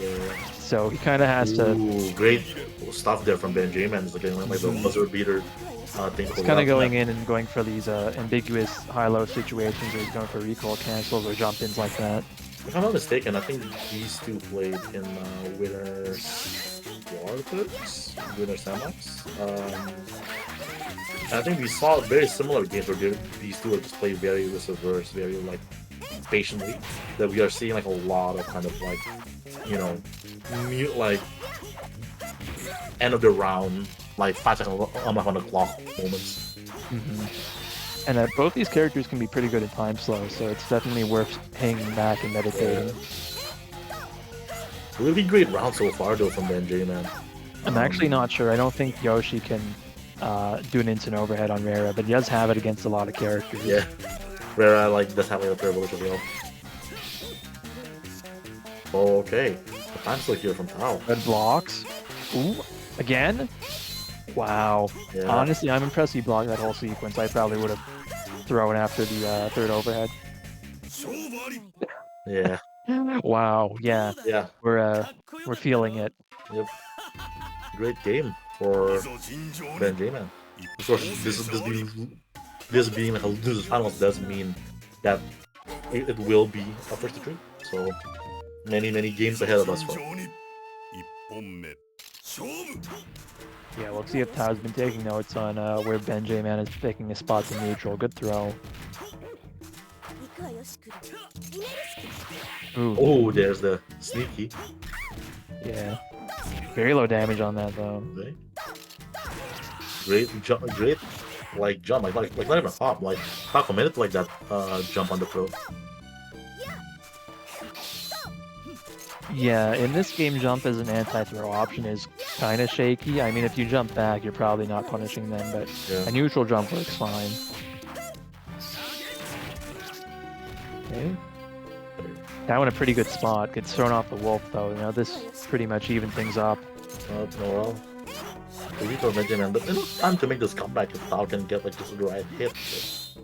So he kind of has to. Ooh, great stuff there from BenJMan. It's like the buzzer beater thing. He's kind of going in and going for these ambiguous high-low situations where he's going for recall cancels or jump-ins like that. If I'm not mistaken, I think these two played in Winner's Vortex, Winner's Sandbox. I think we saw very similar games where these two just play very risk-averse, very like patiently. That we are seeing like a lot of kind of like, you know, like end of the round, like 5 seconds on the clock moments. And both these characters can be pretty good at time slow, so it's definitely worth hanging back and meditating. Really great round so far though from BenJMan. I'm actually not sure. I don't think Yoshi can do an instant overhead on Rara, but he does have it against a lot of characters. Yeah, Rara like does have like a privilege as well. Oh, okay. The time slow here from Tao. Red blocks. Ooh, again? Wow. Yeah. Honestly, I'm impressed he blocked that whole sequence. I probably would have thrown after the third overhead. Yeah. Wow. Yeah. Yeah. We're feeling it. Yep. Great game for BenJMan. Of course, this being like a losers finals does mean that it will be a first to three. So many games ahead of us. Yeah, we'll see if Tao's been taking notes on where BenJMan is picking a spot to neutral. Good throw. Ooh. Oh, there's the sneaky. Yeah. Very low damage on that though. Okay. Great jump, like not even a hop, like not committed to like that jump on the throw. Yeah, in this game, jump as an anti-throw option is kind of shaky. I mean, if you jump back, you're probably not punishing them, but a neutral jump works fine. Okay. That one a pretty good spot. Gets thrown off the wolf though. You know, this pretty much even things up. Oh well. We for BenJMan, but it's time to make this comeback if Tao can get like just the right hit.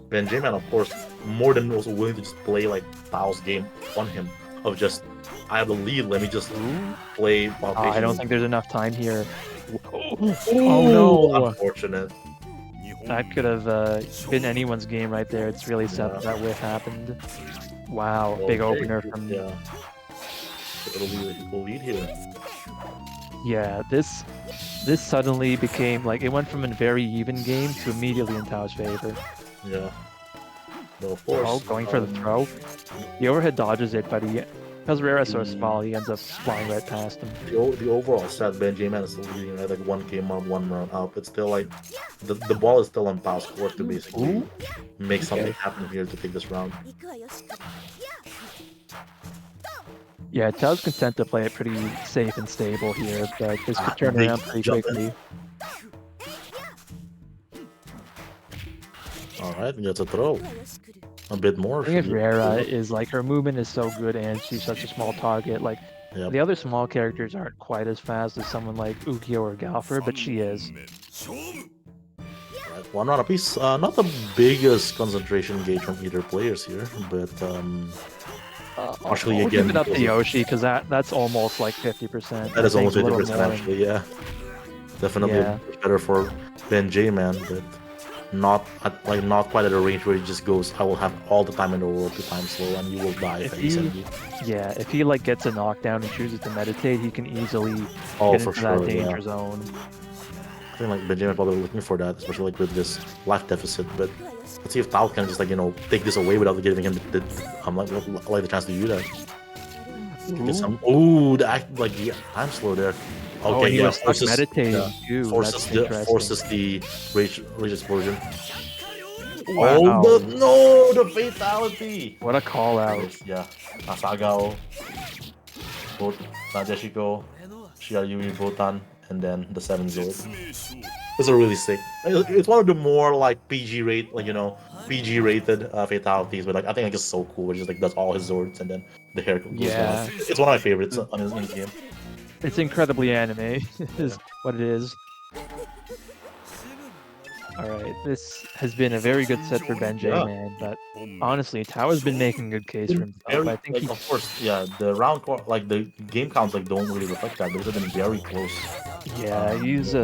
BenJMan, of course, more than also willing to just play like Tao's game on him of just I have the lead. Let me just play. While I don't think there's enough time here. Oh no! Unfortunate. That could have been anyone's game right there. It's really sad that whiff happened. Wow, big opener from. Yeah. It'll be a lead here. Yeah, this suddenly became like it went from a very even game to immediately in Tao's favor. Yeah. No, of course. Oh, going for the throw. The overhead dodges it, but because Rara's so small, he ends up flying right past him. The overall set, BenJMan is still leading, right? Like 1 game up, 1 round up. It's still like the ball is still on Tao's court to basically make something happen here to take this round. Yeah, Tao's content to play it pretty safe and stable here, but this could turn around pretty quickly. Alright, we got a throw. A bit more. I think if Rara is like, her movement is so good and she's such a small target, like, the other small characters aren't quite as fast as someone like Ukyo or Galfer, but she is. Right, 1 round apiece. Not the biggest concentration gauge from either players here, but partially I'll again. give it up to Yoshi, because that's almost like 50%. That is almost 50% actually, yeah. Definitely better for BenJMan, but not quite at a range where he just goes, I will have all the time in the world to time slow and you will die if if he like gets a knockdown and chooses to meditate, he can easily get into that danger zone. I think like BenJMan probably looking for that, especially like with this life deficit, but let's see if Tao can just like, you know, take this away without giving him the chance to do that. Get some the time slow there. Okay, he was meditating too. Forces the rage explosion. Wow. Oh, the fatality! What a call out. Yeah, Asagao, both Najeshiko, Shirayumi Botan, and then the 7 Zord. It's a really sick. It's one of the more like PG rated fatalities, but like I think it's just so cool. It just like does all his Zords and then the hair goes down. It's one of my favorites in his game. It's incredibly anime, is what it is. Alright, this has been a very good set for BenJMan, but honestly, Tao has been making a good case for himself. Very, I think like, he, of course, yeah, the like the game counts like don't really reflect that. Those have been very close. yeah, he's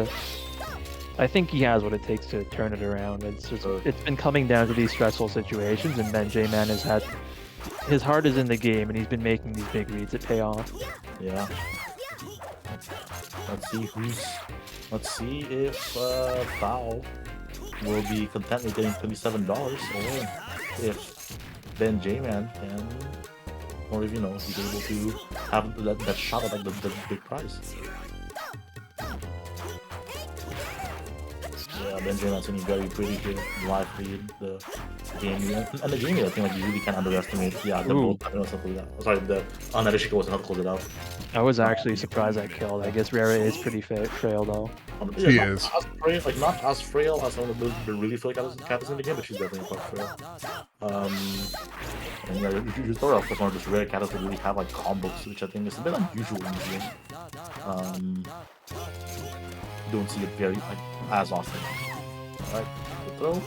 I think he has what it takes to turn it around. It's been coming down to these stressful situations, and BenJMan has had his heart is in the game, and he's been making these big reads that pay off. Yeah. Let's see if Tao will be content with getting $27, or if BenJMan can, or if he's able to have that shot at like the big prize. Yeah, BenJMan's looking very pretty here. Live lead the game, and the game, I think like you really can't underestimate. Yeah, the both. I don't know something like that. Sorry, the Narushiko wasn't how to close it out. I was actually surprised I killed. I guess Rara is pretty frail though. Yeah, She not is. as frail, like not as frail as some of the really frail characters in the game, but she's definitely quite frail. And yeah, you start off with one of those rare characters that really have like combos, which I think is a bit unusual in the game. Don't see it very like as often. Alright, good throw.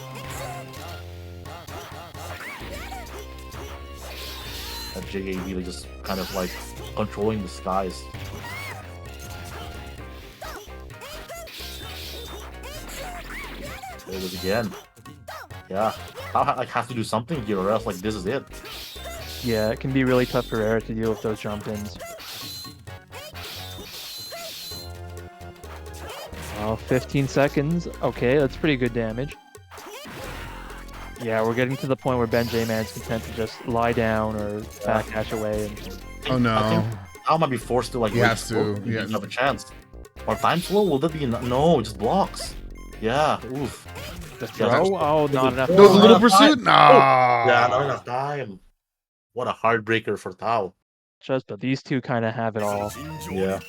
That JA really just kind of like controlling the skies. There it is again. Yeah, I like have to do something here, or else like this is it. Yeah, it can be really tough for Rara to deal with those jump-ins. Oh, 15 seconds. Okay, that's pretty good damage. Yeah, we're getting to the point where BenJMan's content to just lie down or backdash away. And... Oh no. I think Al might be forced to like. He has to. He Yeah. doesn't have a chance. Or time slow? Will that be no? It just blocks. Yeah. Oof. The throw? Oh, not enough. No, the little enough pursuit? time. No. Yeah, not enough time. What a heartbreaker for Tao. Just, but these two kind of have it all. Yeah.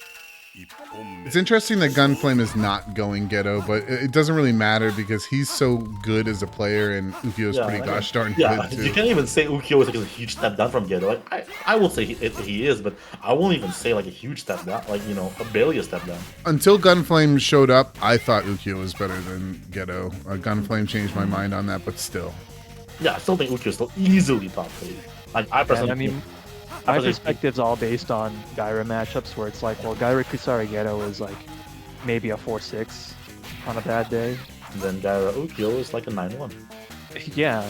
It's interesting that Ganfleim is not going ghetto, but it doesn't really matter because he's so good as a player, and Ukyo's Yeah, pretty I gosh darn Yeah, good too. you can't even say Ukyo is like a huge step down from Gedo. Like, I will say he is, but I won't even say like a huge step down. Like barely a step down. Until Ganfleim showed up, I thought Ukyo was better than Ghetto. Ganfleim changed my mind on that, but still. Yeah, I still think Ukyo is still easily top 3. Like I personally, And I mean, my perspective's all based on Gaira matchups where it's like, well, Gaira Kusari Ghetto is like maybe a 4-6 on a bad day. And then Gaira Ukyo is like a 9-1. Yeah,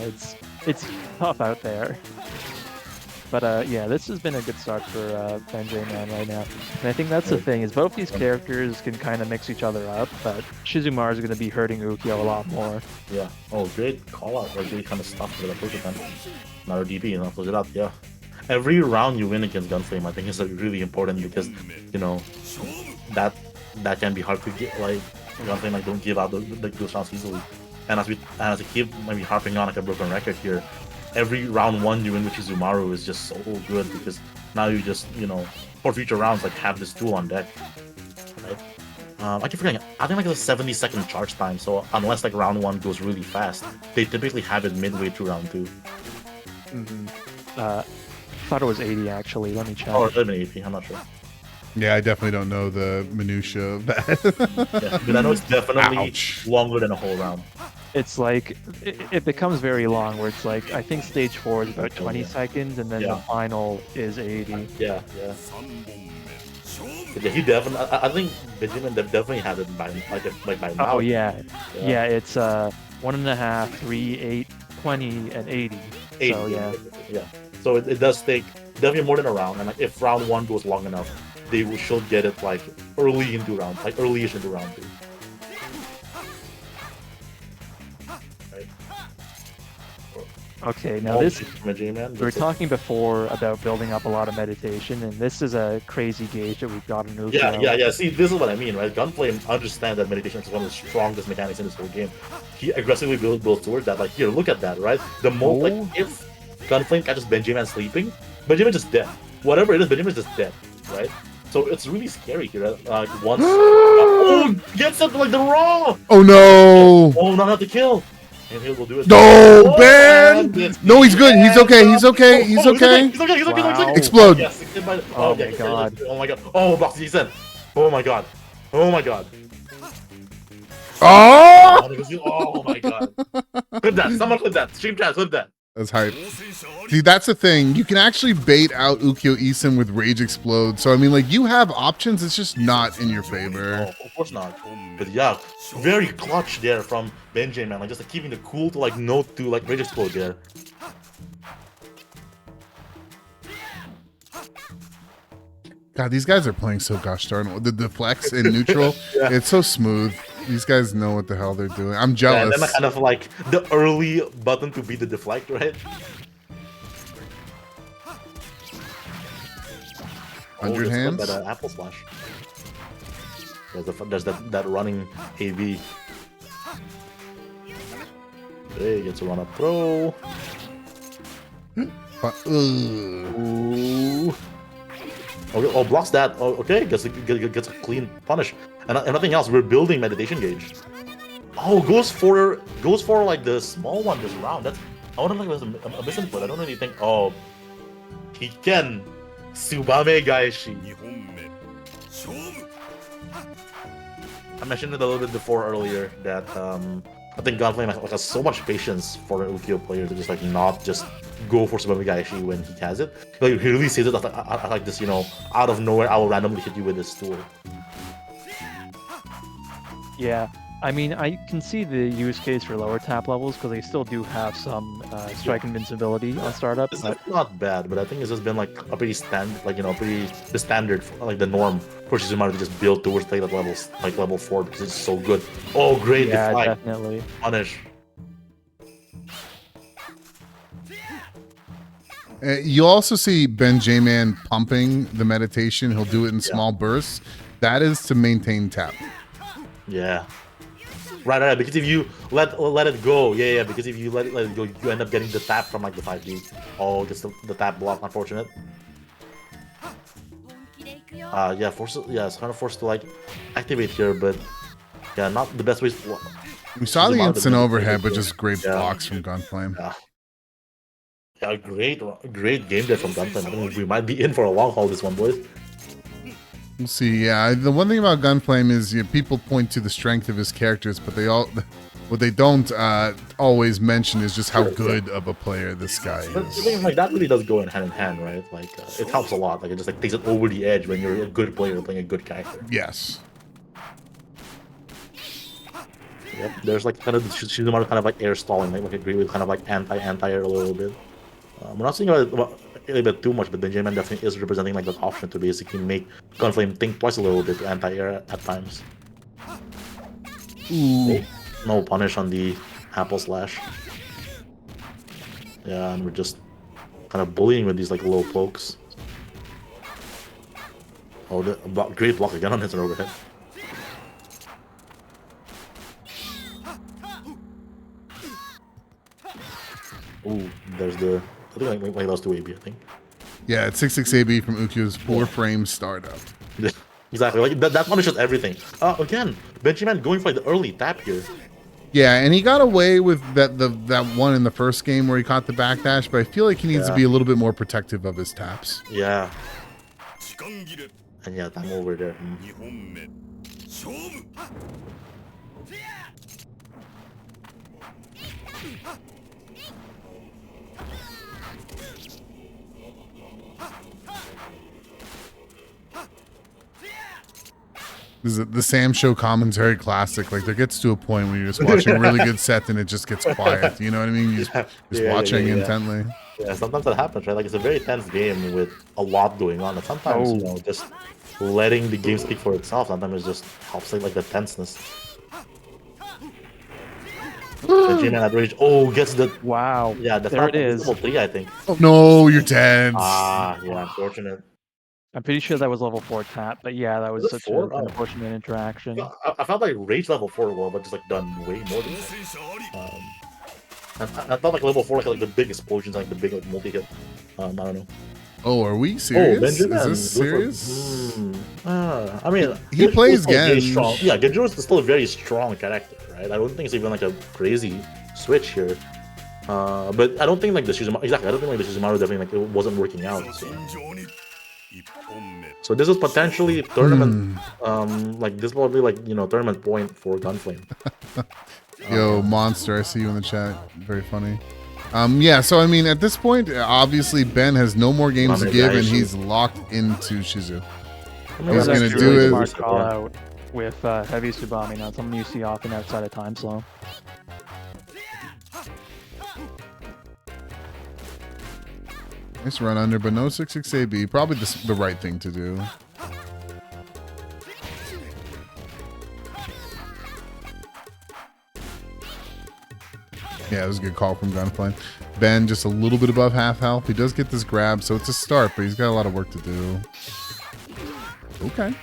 it's tough out there. But yeah, this has been a good start for BenJMan right now. And I think that's the thing, is both these characters can kind of mix each other up, but Shizumaru is going to be hurting Ukyo a lot more. Yeah. Oh, great call out. Like really kind of stuff with the push attempt. Another DP and I'll close it up. Yeah. Every round you win against Ganfleim, I think is like really important because that can be hard to get. Like Ganfleim like don't give out those rounds easily. And as I keep maybe harping on like a broken record here, every round 1 you win with Shizumaru is just so good because now you just for future rounds like have this tool on deck. Right? I keep forgetting. I think like it's a 70-second charge time. So unless like round 1 goes really fast, they typically have it midway through round 2. I thought it was 80 actually. Let me check. Or even AP, I'm not sure. Yeah, I definitely don't know the minutia of that. Yeah, but I know it's definitely Ouch. longer than a whole round. It's like, it becomes very long where it's like, I think stage 4 is about 20 seconds and then the final is 80. Yeah. But yeah, he definitely. I think BenJMan definitely has it by now. Oh yeah. Yeah, it's 1.5, 3, 8, 20, and 80. 80. So yeah. Yeah. So it does take definitely more than a round, and like if round 1 goes long enough, they should get it like early-ish into round 2. Right. Okay, now this, BenJMan, we were talking before about building up a lot of meditation, and this is a crazy gauge that we've got in Ukyo. Yeah. See, this is what I mean, right? Ganfleim understands that meditation is one of the strongest mechanics in this whole game. He aggressively builds towards that. Like, here, look at that, right? The moment, like, if Ganfleim catches BenJMan sleeping, BenJMan just dead. Whatever it is, BenJMan is just dead, right? So it's really scary here. Like once, gets it like the raw. Oh no! Oh, not the kill. And he'll do it. No, Ben! No, he's good. He's okay. He's okay. He's okay. He's okay. Wow. Explode. Yes, Oh my god. Oh my god. Oh, Boxy, he's in. Oh my god. Oh! Oh my god. Clip that. Someone clip that. Stream chat, clip that. That's hype. See, that's the thing. You can actually bait out Ukyo Isin with Rage Explode. So, I mean, like, you have options. It's just not in your favor. Oh, of course not. But yeah, very clutch there from BenJMan. Like, just like keeping the cool to like note to like Rage Explode there. God, these guys are playing so gosh darn. The flex in neutral, it's so smooth. These guys know what the hell they're doing. I'm jealous. Yeah, and then kind of like the early button to beat the deflect, right? 100 hands. That apple slash. There's that running AV. Hey, gets a run up throw. Ooh. Oh, blocks that. Oh, okay, gets a clean punish. And nothing else. We're building meditation gauge. Oh, goes for like the small one this round. That's I wonder if it was a misinput. I don't really think. Oh, he can Tsubame Gaeshi. I mentioned it a little bit before earlier that I think Ganfleim has so much patience for an Ukyo player to just like not just go for Tsubame Gaeshi when he has it. Like he really says it like this, you know, out of nowhere. I will randomly hit you with this tool. Yeah, I mean, I can see the use case for lower tap levels because they still do have some strike invincibility on startup. It's not bad, but I think it's just been like a pretty standard, like, you know, the standard, like the norm for Shizumaru to just build towards like levels, like level 4 because it's so good. Oh, great! Yeah, deflect. definitely. Punish. You'll also see BenJMan pumping the meditation. He'll do it in small bursts. That is to maintain tap. Yeah. Right. Because if you let it go, yeah. Because if you let it go, you end up getting the tap from like the 5D. Oh, just the tap block. Unfortunate. Yeah. It's kind of forced to like activate here, but yeah, not the best way. We saw the instant overhead, but just great blocks from Ganfleim. Yeah, great game there from Ganfleim. I think we might be in for a long haul this one, boys. We'll see. Yeah, the one thing about Ganfleim is people point to the strength of his characters, but what they don't always mention is just how good of a player this guy is. But the thing is, like, that really does go hand in hand, right? Like, it helps a lot. Like, it just like takes it over the edge when you're a good player playing a good character. Yes. Yep. There's like kind of Shizumaru kind of like air stalling, like agree with kind of like anti-air a little bit. We're not seeing a little bit too much, but BenJMan definitely is representing like that option to basically make Ganfleim think twice a little bit to anti-air at times. Ooh. No punish on the apple slash. Yeah, and we're just kind of bullying with these like low pokes. Oh, great block again on his overhead. Ooh, there's the. I think like lost to AB, I think. Yeah, it's 6-6 AB from Ukyo's 4-frame startup. Exactly, like that punishes everything. Again, BenJMan going for like the early tap here. Yeah, and he got away with that one in the first game where he caught the backdash, but I feel like he needs to be a little bit more protective of his taps. Yeah. And yeah, I'm over there. This is the samsho commentary classic. Like, there gets to a point where you're just watching a really good set and it just gets quiet. You know what I mean? You're just watching intently. Yeah, sometimes that happens, right? Like, it's a very tense game with a lot going on. And sometimes, you know, just letting the game speak for itself, sometimes it just helps like the tenseness. BenJMan at range. Oh, gets the... Wow. Yeah, there it is. Level 3, I think. Oh, no, you're tense. Yeah, unfortunate. I'm pretty sure that was level 4 tap, but yeah, that was such an unfortunate interaction. I felt like Rage level 4 well, but just like done way more than that. I felt like level 4 like the big explosions, like the big like multi-hit. I don't know. Oh, are we serious? BenJMan, is this serious? I mean, he plays Genj. Yeah, Genjo is still a very strong character, right? I don't think it's even like a crazy switch here. But I don't think like the Shizumaru, exactly, I don't think like the Shizumaru definitely like it wasn't working out. So. So this is potentially tournament, like this will be like tournament point for Ganfleim. Yo, Monstre, I see you in the chat. Very funny. Yeah, so I mean, at this point, obviously Ben has no more games to give, and he's locked into Shizu. He's gonna do it. Smart call out with heavy Tsubame, not something you see often outside of time slow. Nice run under, but no 6-6 AB. Probably the right thing to do. Yeah, it was a good call from Ganfleim. Ben just a little bit above half health. He does get this grab, so it's a start, but he's got a lot of work to do. Okay.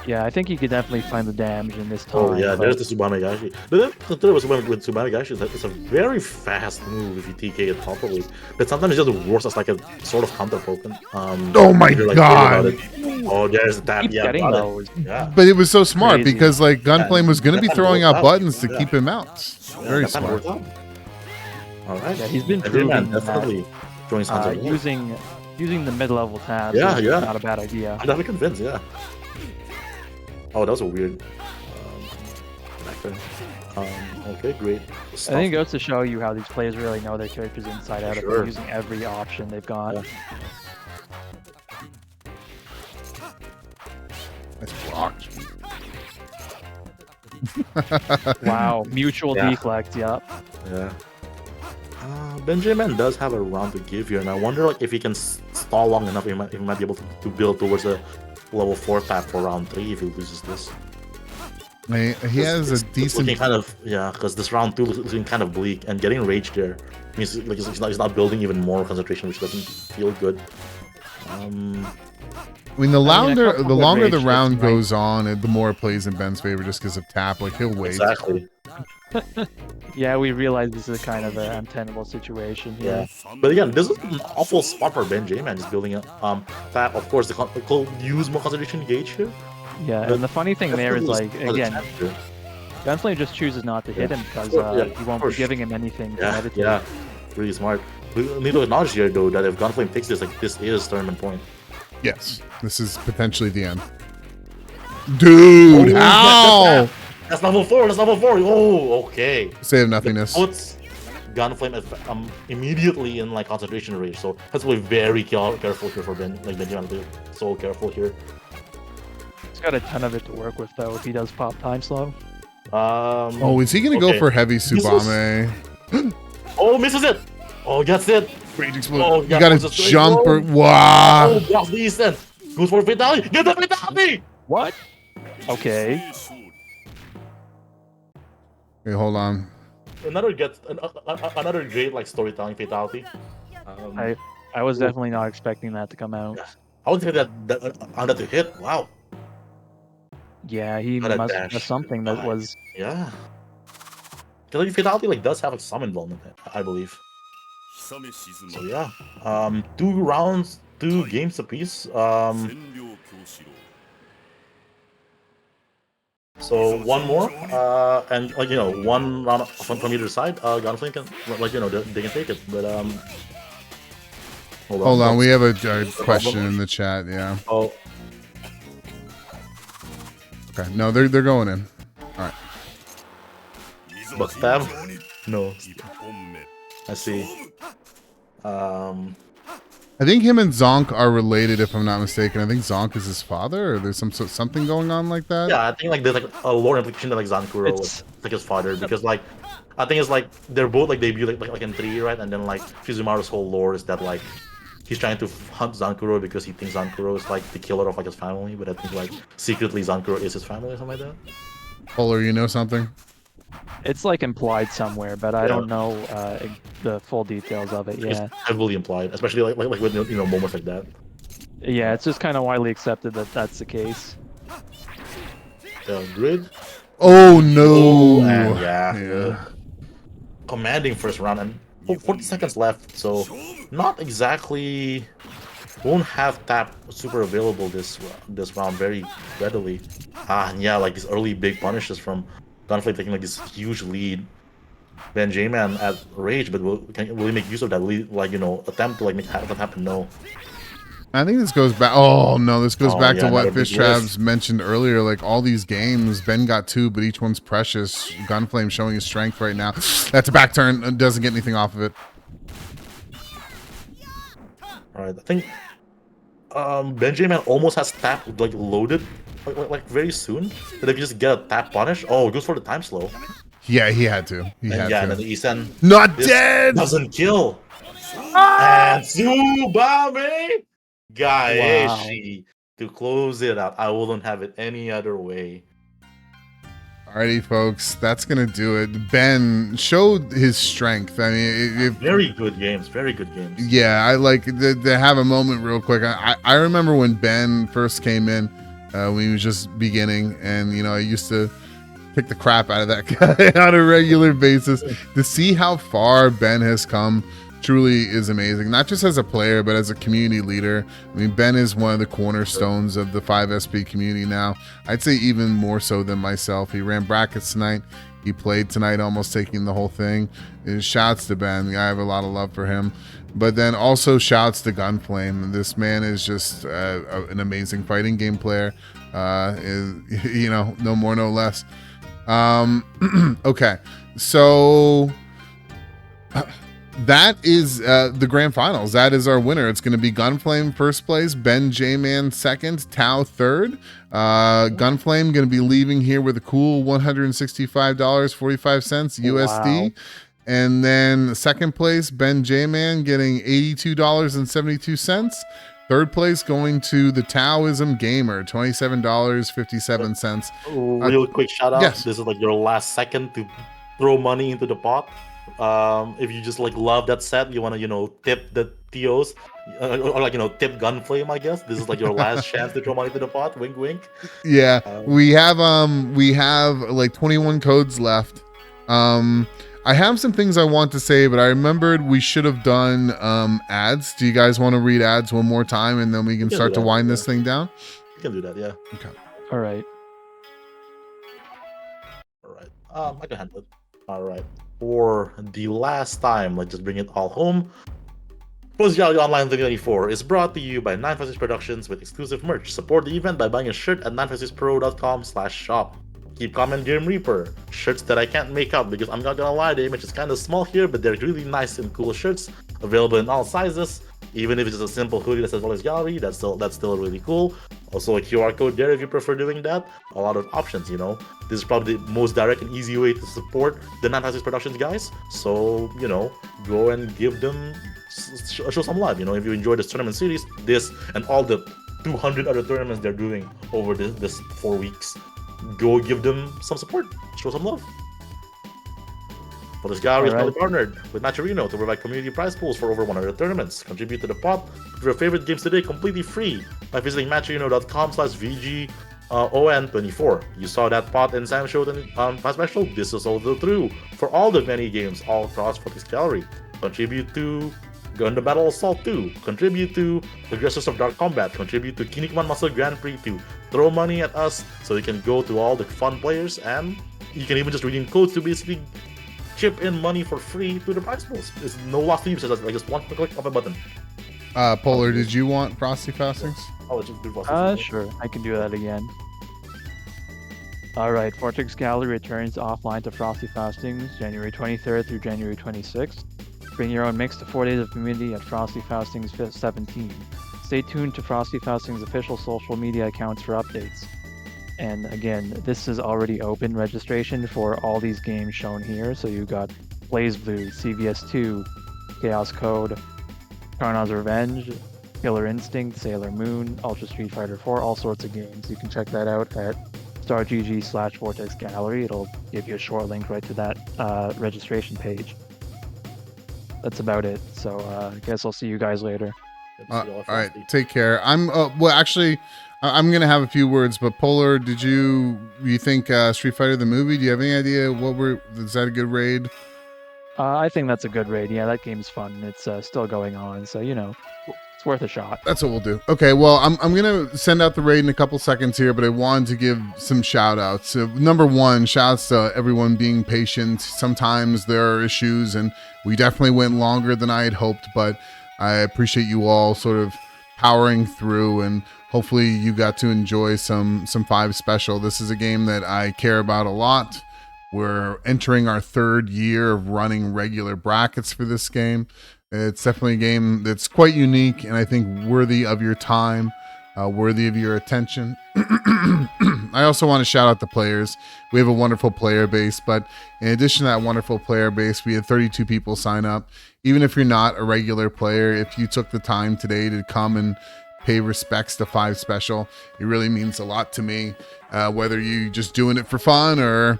Yeah, I think he could definitely find the damage in this time. Oh yeah, there's the Tsubame Gashi. But then with Tsubame Gashi, it's a very fast move if you TK it properly. But sometimes it just works as like a sort of counter token. Oh my god! Oh, there's the tap. Keep getting those. Yeah. But it was so smart Crazy. because like Ganfleim was going to be throwing out buttons to keep him out. Very that smart. worked out. All right. Yeah, he's been BenJMan proving definitely showing signs of life. using the mid-level tabs. Yeah, is yeah. not a bad idea. I'm definitely convinced. Yeah. Oh, that was a weird back there. Okay, great. I think it goes to show you how these players really know their characters inside out. If they're using every option they've got. Yeah. That's blocked. Wow, mutual deflect. Yep. Yeah. BenJMan does have a round to give here, and I wonder like if he can stall long enough, he might be able to build towards a level 4 path for round 3 if he loses this. He has a decent kind of because this round 2 is looking kind of bleak, and getting rage there means like he's not building even more concentration, which doesn't feel good. I mean, the longer the round goes on, the more it plays in Ben's favor just because of tap. Like he'll wait. Exactly. Yeah, we realize this is kind of an untenable situation here. Yeah, but again, this is an awful spot for BenJMan, just building up. That of course they'll use more concentration gauge here. Yeah, and the funny thing there is like again, Ganfleim just chooses not to hit him because he won't be giving him anything to meditate. Yeah, really smart. We need to acknowledge here though that if Ganfleim takes this, like this is tournament point. Yes, this is potentially the end. Dude, how? That's level 4. That's level 4. Oh, okay. Save nothingness. Puts Ganfleim immediately in like concentration range. So that's why very careful here for BenJMan. So careful here. He's got a ton of it to work with though if he does pop time slow. Oh, is he gonna go for heavy Tsubame? Oh, misses it. Oh, gets it. Rage explode. Oh, you gotta jump or wow. Oh, blocks the Easton. Goes for fatality. Get the fatality. What? Okay. Okay, hold on. Another great like storytelling fatality. I was definitely not expecting that to come out. Yeah. I would say that on that to hit. Wow. Yeah, he must have something that was. Yeah. Because fatality like does have like some involvement, I believe. So yeah. 2 rounds, 2 games apiece. So one more, and like one round from either side. Ganfleim can they can take it, but hold on, we have a question in the chat. Yeah. Oh. Okay, no, they're going in. All right. But stab? No. I see. I think him and Zonk are related, if I'm not mistaken. I think Zonk is his father, or there's something going on like that. Yeah, I think like there's like a lore implication that like Zankuro is like his father, because like I think it's like they're both like debuted like in 3, right? And then like Shizumaru's whole lore is that like he's trying to hunt Zankuro because he thinks Zankuro is like the killer of like his family, but I think like secretly Zankuro is his family or something like that. Polar, you know something? It's like implied somewhere, but I don't know the full details of it. Yeah, it's heavily implied, especially like with moments like that. Yeah, it's just kind of widely accepted that that's the case. Grid. Oh no! Oh, and yeah. Commanding first round, and 40 seconds left, so not exactly won't have tap super available this round very readily. Yeah, like these early big punishes from Ganfleim taking like this huge lead. BenJMan at rage, but will he make use of that lead? Like attempt to like make that happen? No. I think this goes back. Oh no, this goes back to what Fish Trabs mentioned earlier. Like all these games, Ben got 2, but each one's precious. Ganfleim showing his strength right now. That's a back turn. Doesn't get anything off of it. All right, I think BenJMan almost has tap like loaded like very soon. But if you just get a tap punish, oh, it goes for the time slow. Yeah, he had to. He had to. And then the Isen not dead. Doesn't kill. And Tsubame Gaeshi to close it out. I wouldn't have it any other way. Alrighty, folks, that's gonna do it. Ben showed his strength. I mean, very good games. Very good games. Yeah, I like to have a moment real quick. I remember when Ben first came in, when he was just beginning, and you know, I used to kick the crap out of that guy on a regular basis. To see how far Ben has come truly is amazing, not just as a player but as a community leader. I mean, Ben is one of the cornerstones of the 5SP community now. I'd say even more so than myself. He ran brackets tonight, he played tonight, almost taking the whole thing. Shouts to Ben. I have a lot of love for him. But then also shouts to Ganfleim. This man is just an amazing fighting game player. You know, no more no less. Okay, so that is the grand finals. That is our winner. It's going to be Ganfleim first place, BenJMan second, Tao third. Ganfleim going to be leaving here with a cool $165.45 USD. Wow. And then second place, BenJMan getting $82.72. Third place going to the Taoism Gamer, $27.57. Real quick shout out. Yes. This is like your last second to throw money into the pot. If you just like love that set, you want to, you know, tip the TOs, or like, you know, tip Ganfleim, I guess. This is like your last chance to throw money into the pot. Wink, wink. Yeah, we have like 21 codes left. I have some things I want to say, but I remembered we should have done ads. Do you guys want to read ads one more time, and then we can start to wind this thing down? You can do that, yeah. Okay. All right. I can handle it. All right. For the last time, let's just bring it all home. Fozzobear Online 2024 is brought to you by 956 Productions with exclusive merch. Support the event by buying a shirt at 956pro.com/shop. Keep Common Grim Reaper, shirts that I can't make up because I'm not gonna lie, the image is kind of small here, but they're really nice and cool shirts, available in all sizes. Even if it's just a simple hoodie that says Vortex Gallery, that's still really cool. Also a QR code there if you prefer doing that. A lot of options, you know. This is probably the most direct and easy way to support the 956 Productions guys. So, you know, go and give them, show some love. You know, if you enjoy this tournament series, this and all the 200 other tournaments they're doing over this 4 weeks, go give them some support, show some love. This gallery is probably partnered with Naturino to provide community prize pools for over 100 tournaments. Contribute to the pot with your favorite games today completely free by visiting Naturino.com/VGON24. You saw that pot in samsho special. This is also true for all the many games all across Vortex Gallery. Contribute to Gundam Battle Assault 2. Contribute to Aggressors of Dark Combat. Contribute to Kinnikuman Muscle Grand Prix 2. Throw money at us so you can go to all the fun players, and you can even just redeem codes to basically chip in money for free to the prize pools. It's no loss to you, so that's like just one click of a button. Polar, did you want Frosty Fastings? Oh, just do Frosty. Sure, I can do that again. Alright, Vortex Gallery returns offline to Frosty Fastings January 23rd through January 26th. Bring your own mix to 4 days of community at Frosty Fastings 17. Stay tuned to Frosty Fastings' official social media accounts for updates. And again, this is already open registration for all these games shown here. So you've got BlazBlue, CVS2, Chaos Code, Karna's Revenge, Killer Instinct, Sailor Moon, Ultra Street Fighter 4, all sorts of games. You can check that out at StarGG/Vortex Gallery. It'll give you a short link right to that registration page. That's about it. So I guess I'll see you guys later. All right, take care. I'm I'm gonna have a few words, but Polar, you think Street Fighter the movie? Do you have any idea is that a good raid? I think that's a good raid. Yeah, that game's fun. It's still going on, so you know, it's worth a shot. That's what we'll do. Okay, well, I'm gonna send out the raid in a couple seconds here, but I wanted to give some shout outs. Number one, shouts to everyone being patient. Sometimes there are issues, and we definitely went longer than I had hoped, but I appreciate you all sort of powering through, and hopefully you got to enjoy some 5 Special. This is a game that I care about a lot. We're entering our 3rd year of running regular brackets for this game. It's definitely a game that's quite unique and I think worthy of your time, worthy of your attention. I also want to shout out the players. We have a wonderful player base, but in addition to that wonderful player base, we had 32 people sign up. Even if you're not a regular player, if you took the time today to come and pay respects to 5 Special, it really means a lot to me. Whether you just doing it for fun or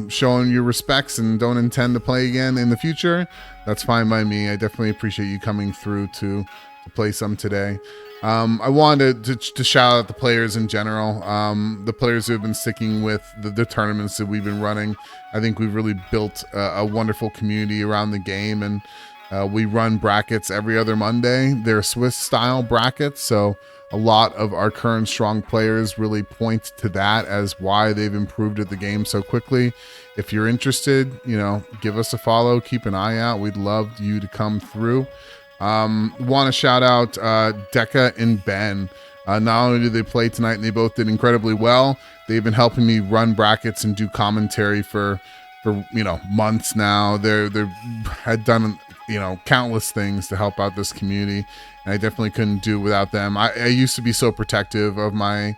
showing your respects and don't intend to play again in the future, that's fine by me. I definitely appreciate you coming through to play some today. I wanted to shout out the players in general, the players who have been sticking with the tournaments that we've been running. I think we've really built a wonderful community around the game, and we run brackets every other Monday. They're Swiss style brackets, so a lot of our current strong players really point to that as why they've improved at the game so quickly. If you're interested, give us a follow, keep an eye out. We'd love you to come through. Want to shout out Deka and Ben. Not only did they play tonight and they both did incredibly well, they've been helping me run brackets and do commentary for months now. They're had done countless things to help out this community, and I definitely couldn't do it without them. I used to be so protective of my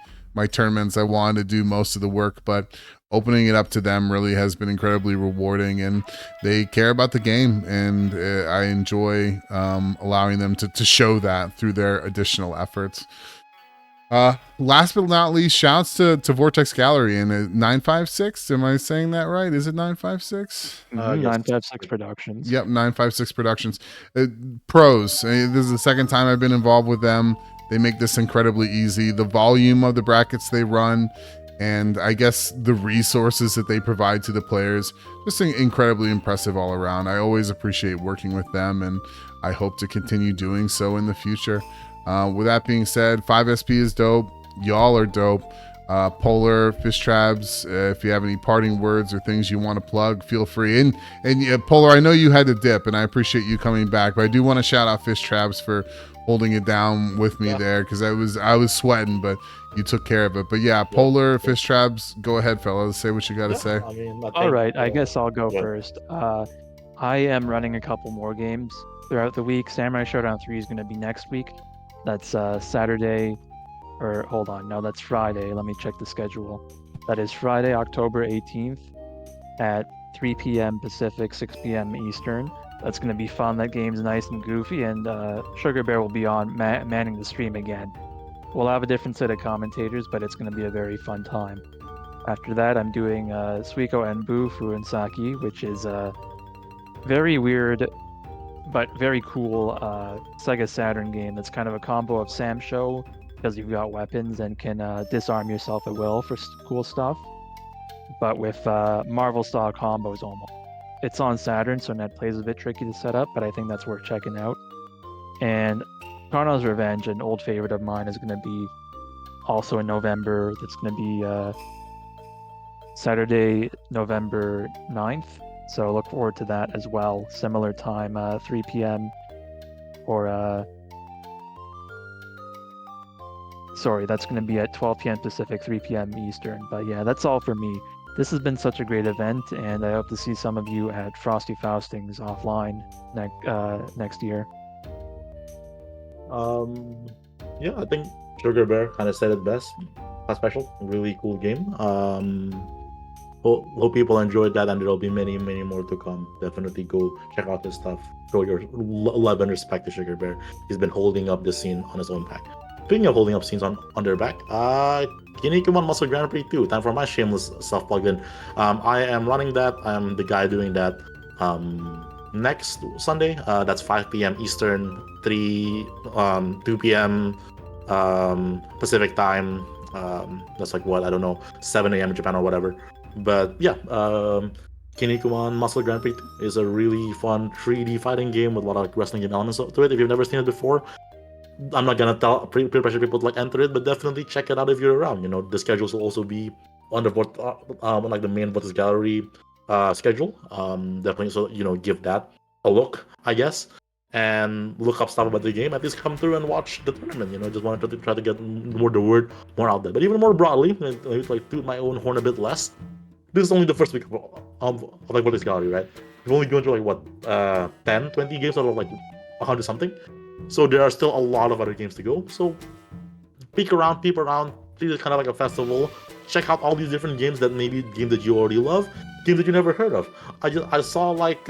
tournaments. I wanted to do most of the work, but opening it up to them really has been incredibly rewarding, and they care about the game, and I enjoy allowing them to show that through their additional efforts. Last but not least, shouts to Vortex Gallery and 956. Am I saying that right? Is it 956? 956 Productions. Yep, 956 Productions. Pros. This is the second time I've been involved with them. They make this incredibly easy. The volume of the brackets they run, and I guess the resources that they provide to the players, just incredibly impressive all around. I always appreciate working with them, and I hope to continue doing so in the future. With that being said, 5SP is dope. Y'all are dope. Polar, Fish Trabs, if you have any parting words or things you want to plug, feel free. And Polar, I know you had to dip, and I appreciate you coming back, but I do want to shout out Fish Trabs for holding it down with me there, because I was sweating, but you took care of it. But yeah, Polar, Fish Trabs, go ahead, fellas. Say what you got to say. All right, I guess I'll go first. I am running a couple more games throughout the week. Samurai Shodown 3 is going to be next week. That's Saturday, or hold on, no, that's Friday. Let me check the schedule. That is Friday, October 18th at 3 p.m. Pacific, 6 p.m. Eastern. That's going to be fun. That game's nice and goofy, and Sugar Bear will be on manning the stream again. We'll have a different set of commentators, but it's going to be a very fun time. After that, I'm doing Suiko Enbu Furunsaki, which is a very weird but very cool Sega Saturn game that's kind of a combo of samsho, because you've got weapons and can disarm yourself at will for cool stuff, but with Marvel-style combos almost. It's on Saturn, so net play is a bit tricky to set up, but I think that's worth checking out. And Karno's Revenge, an old favorite of mine, is going to be also in November. That's going to be Saturday, November 9th. So look forward to that as well. Similar time, 3 p.m. or sorry, that's going to be at 12 p.m. Pacific, 3 p.m. Eastern. But yeah, that's all for me. This has been such a great event, and I hope to see some of you at Frosty Faustings offline next year. Yeah, I think Sugar Bear kind of said it best. Not special, really cool game. Hope people enjoyed that, and there'll be many more to come. Definitely go check out his stuff. Show your love and respect to Sugar Bear. He's been holding up the scene on his own back. Speaking of holding up scenes on their back, Kinnikuman Muscle Grand Prix 2. Time for my shameless self plugged in. I am running that. I'm the guy doing that. Next Sunday, that's 5 p.m. Eastern, 2 p.m. Pacific time. That's like what, I don't know, 7 a.m. in Japan or whatever. But yeah, Kinnikuman Muscle Grand Prix 2 is a really fun 3D fighting game with a lot of wrestling game elements to it. If you've never seen it before, I'm not gonna peer pressure people to like enter it, but definitely check it out if you're around. The schedules will also be on the like the main Vortex Gallery schedule. Definitely, so give that a look, I guess. and look up stuff about the game, at least come through and watch the tournament. You know, just wanted to try to get more the word more out there. But even more broadly, like toot my own horn a bit less. This is only the first week of like Vortex Gallery, right? We've only gone through like what 10, 20 games out of like 100 something. So there are still a lot of other games to go. So peek around, peep around. Treat it kind of like a festival. Check out all these different games that maybe games that you already love, games that you never heard of. I saw like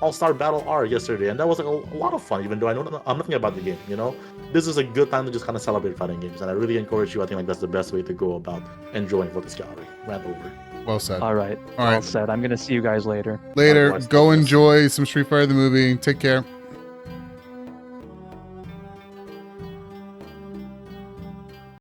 All-Star Battle R yesterday, and that was like a lot of fun, even though I'm nothing about the game, you know? This is a good time to just kind of celebrate fighting games, and I really encourage you. I think like that's the best way to go about enjoying Vortex Gallery. Rant over. Well said. All right. Well said. I'm going to see you guys later. Later. Likewise. Go enjoy some Street Fighter the movie. Take care.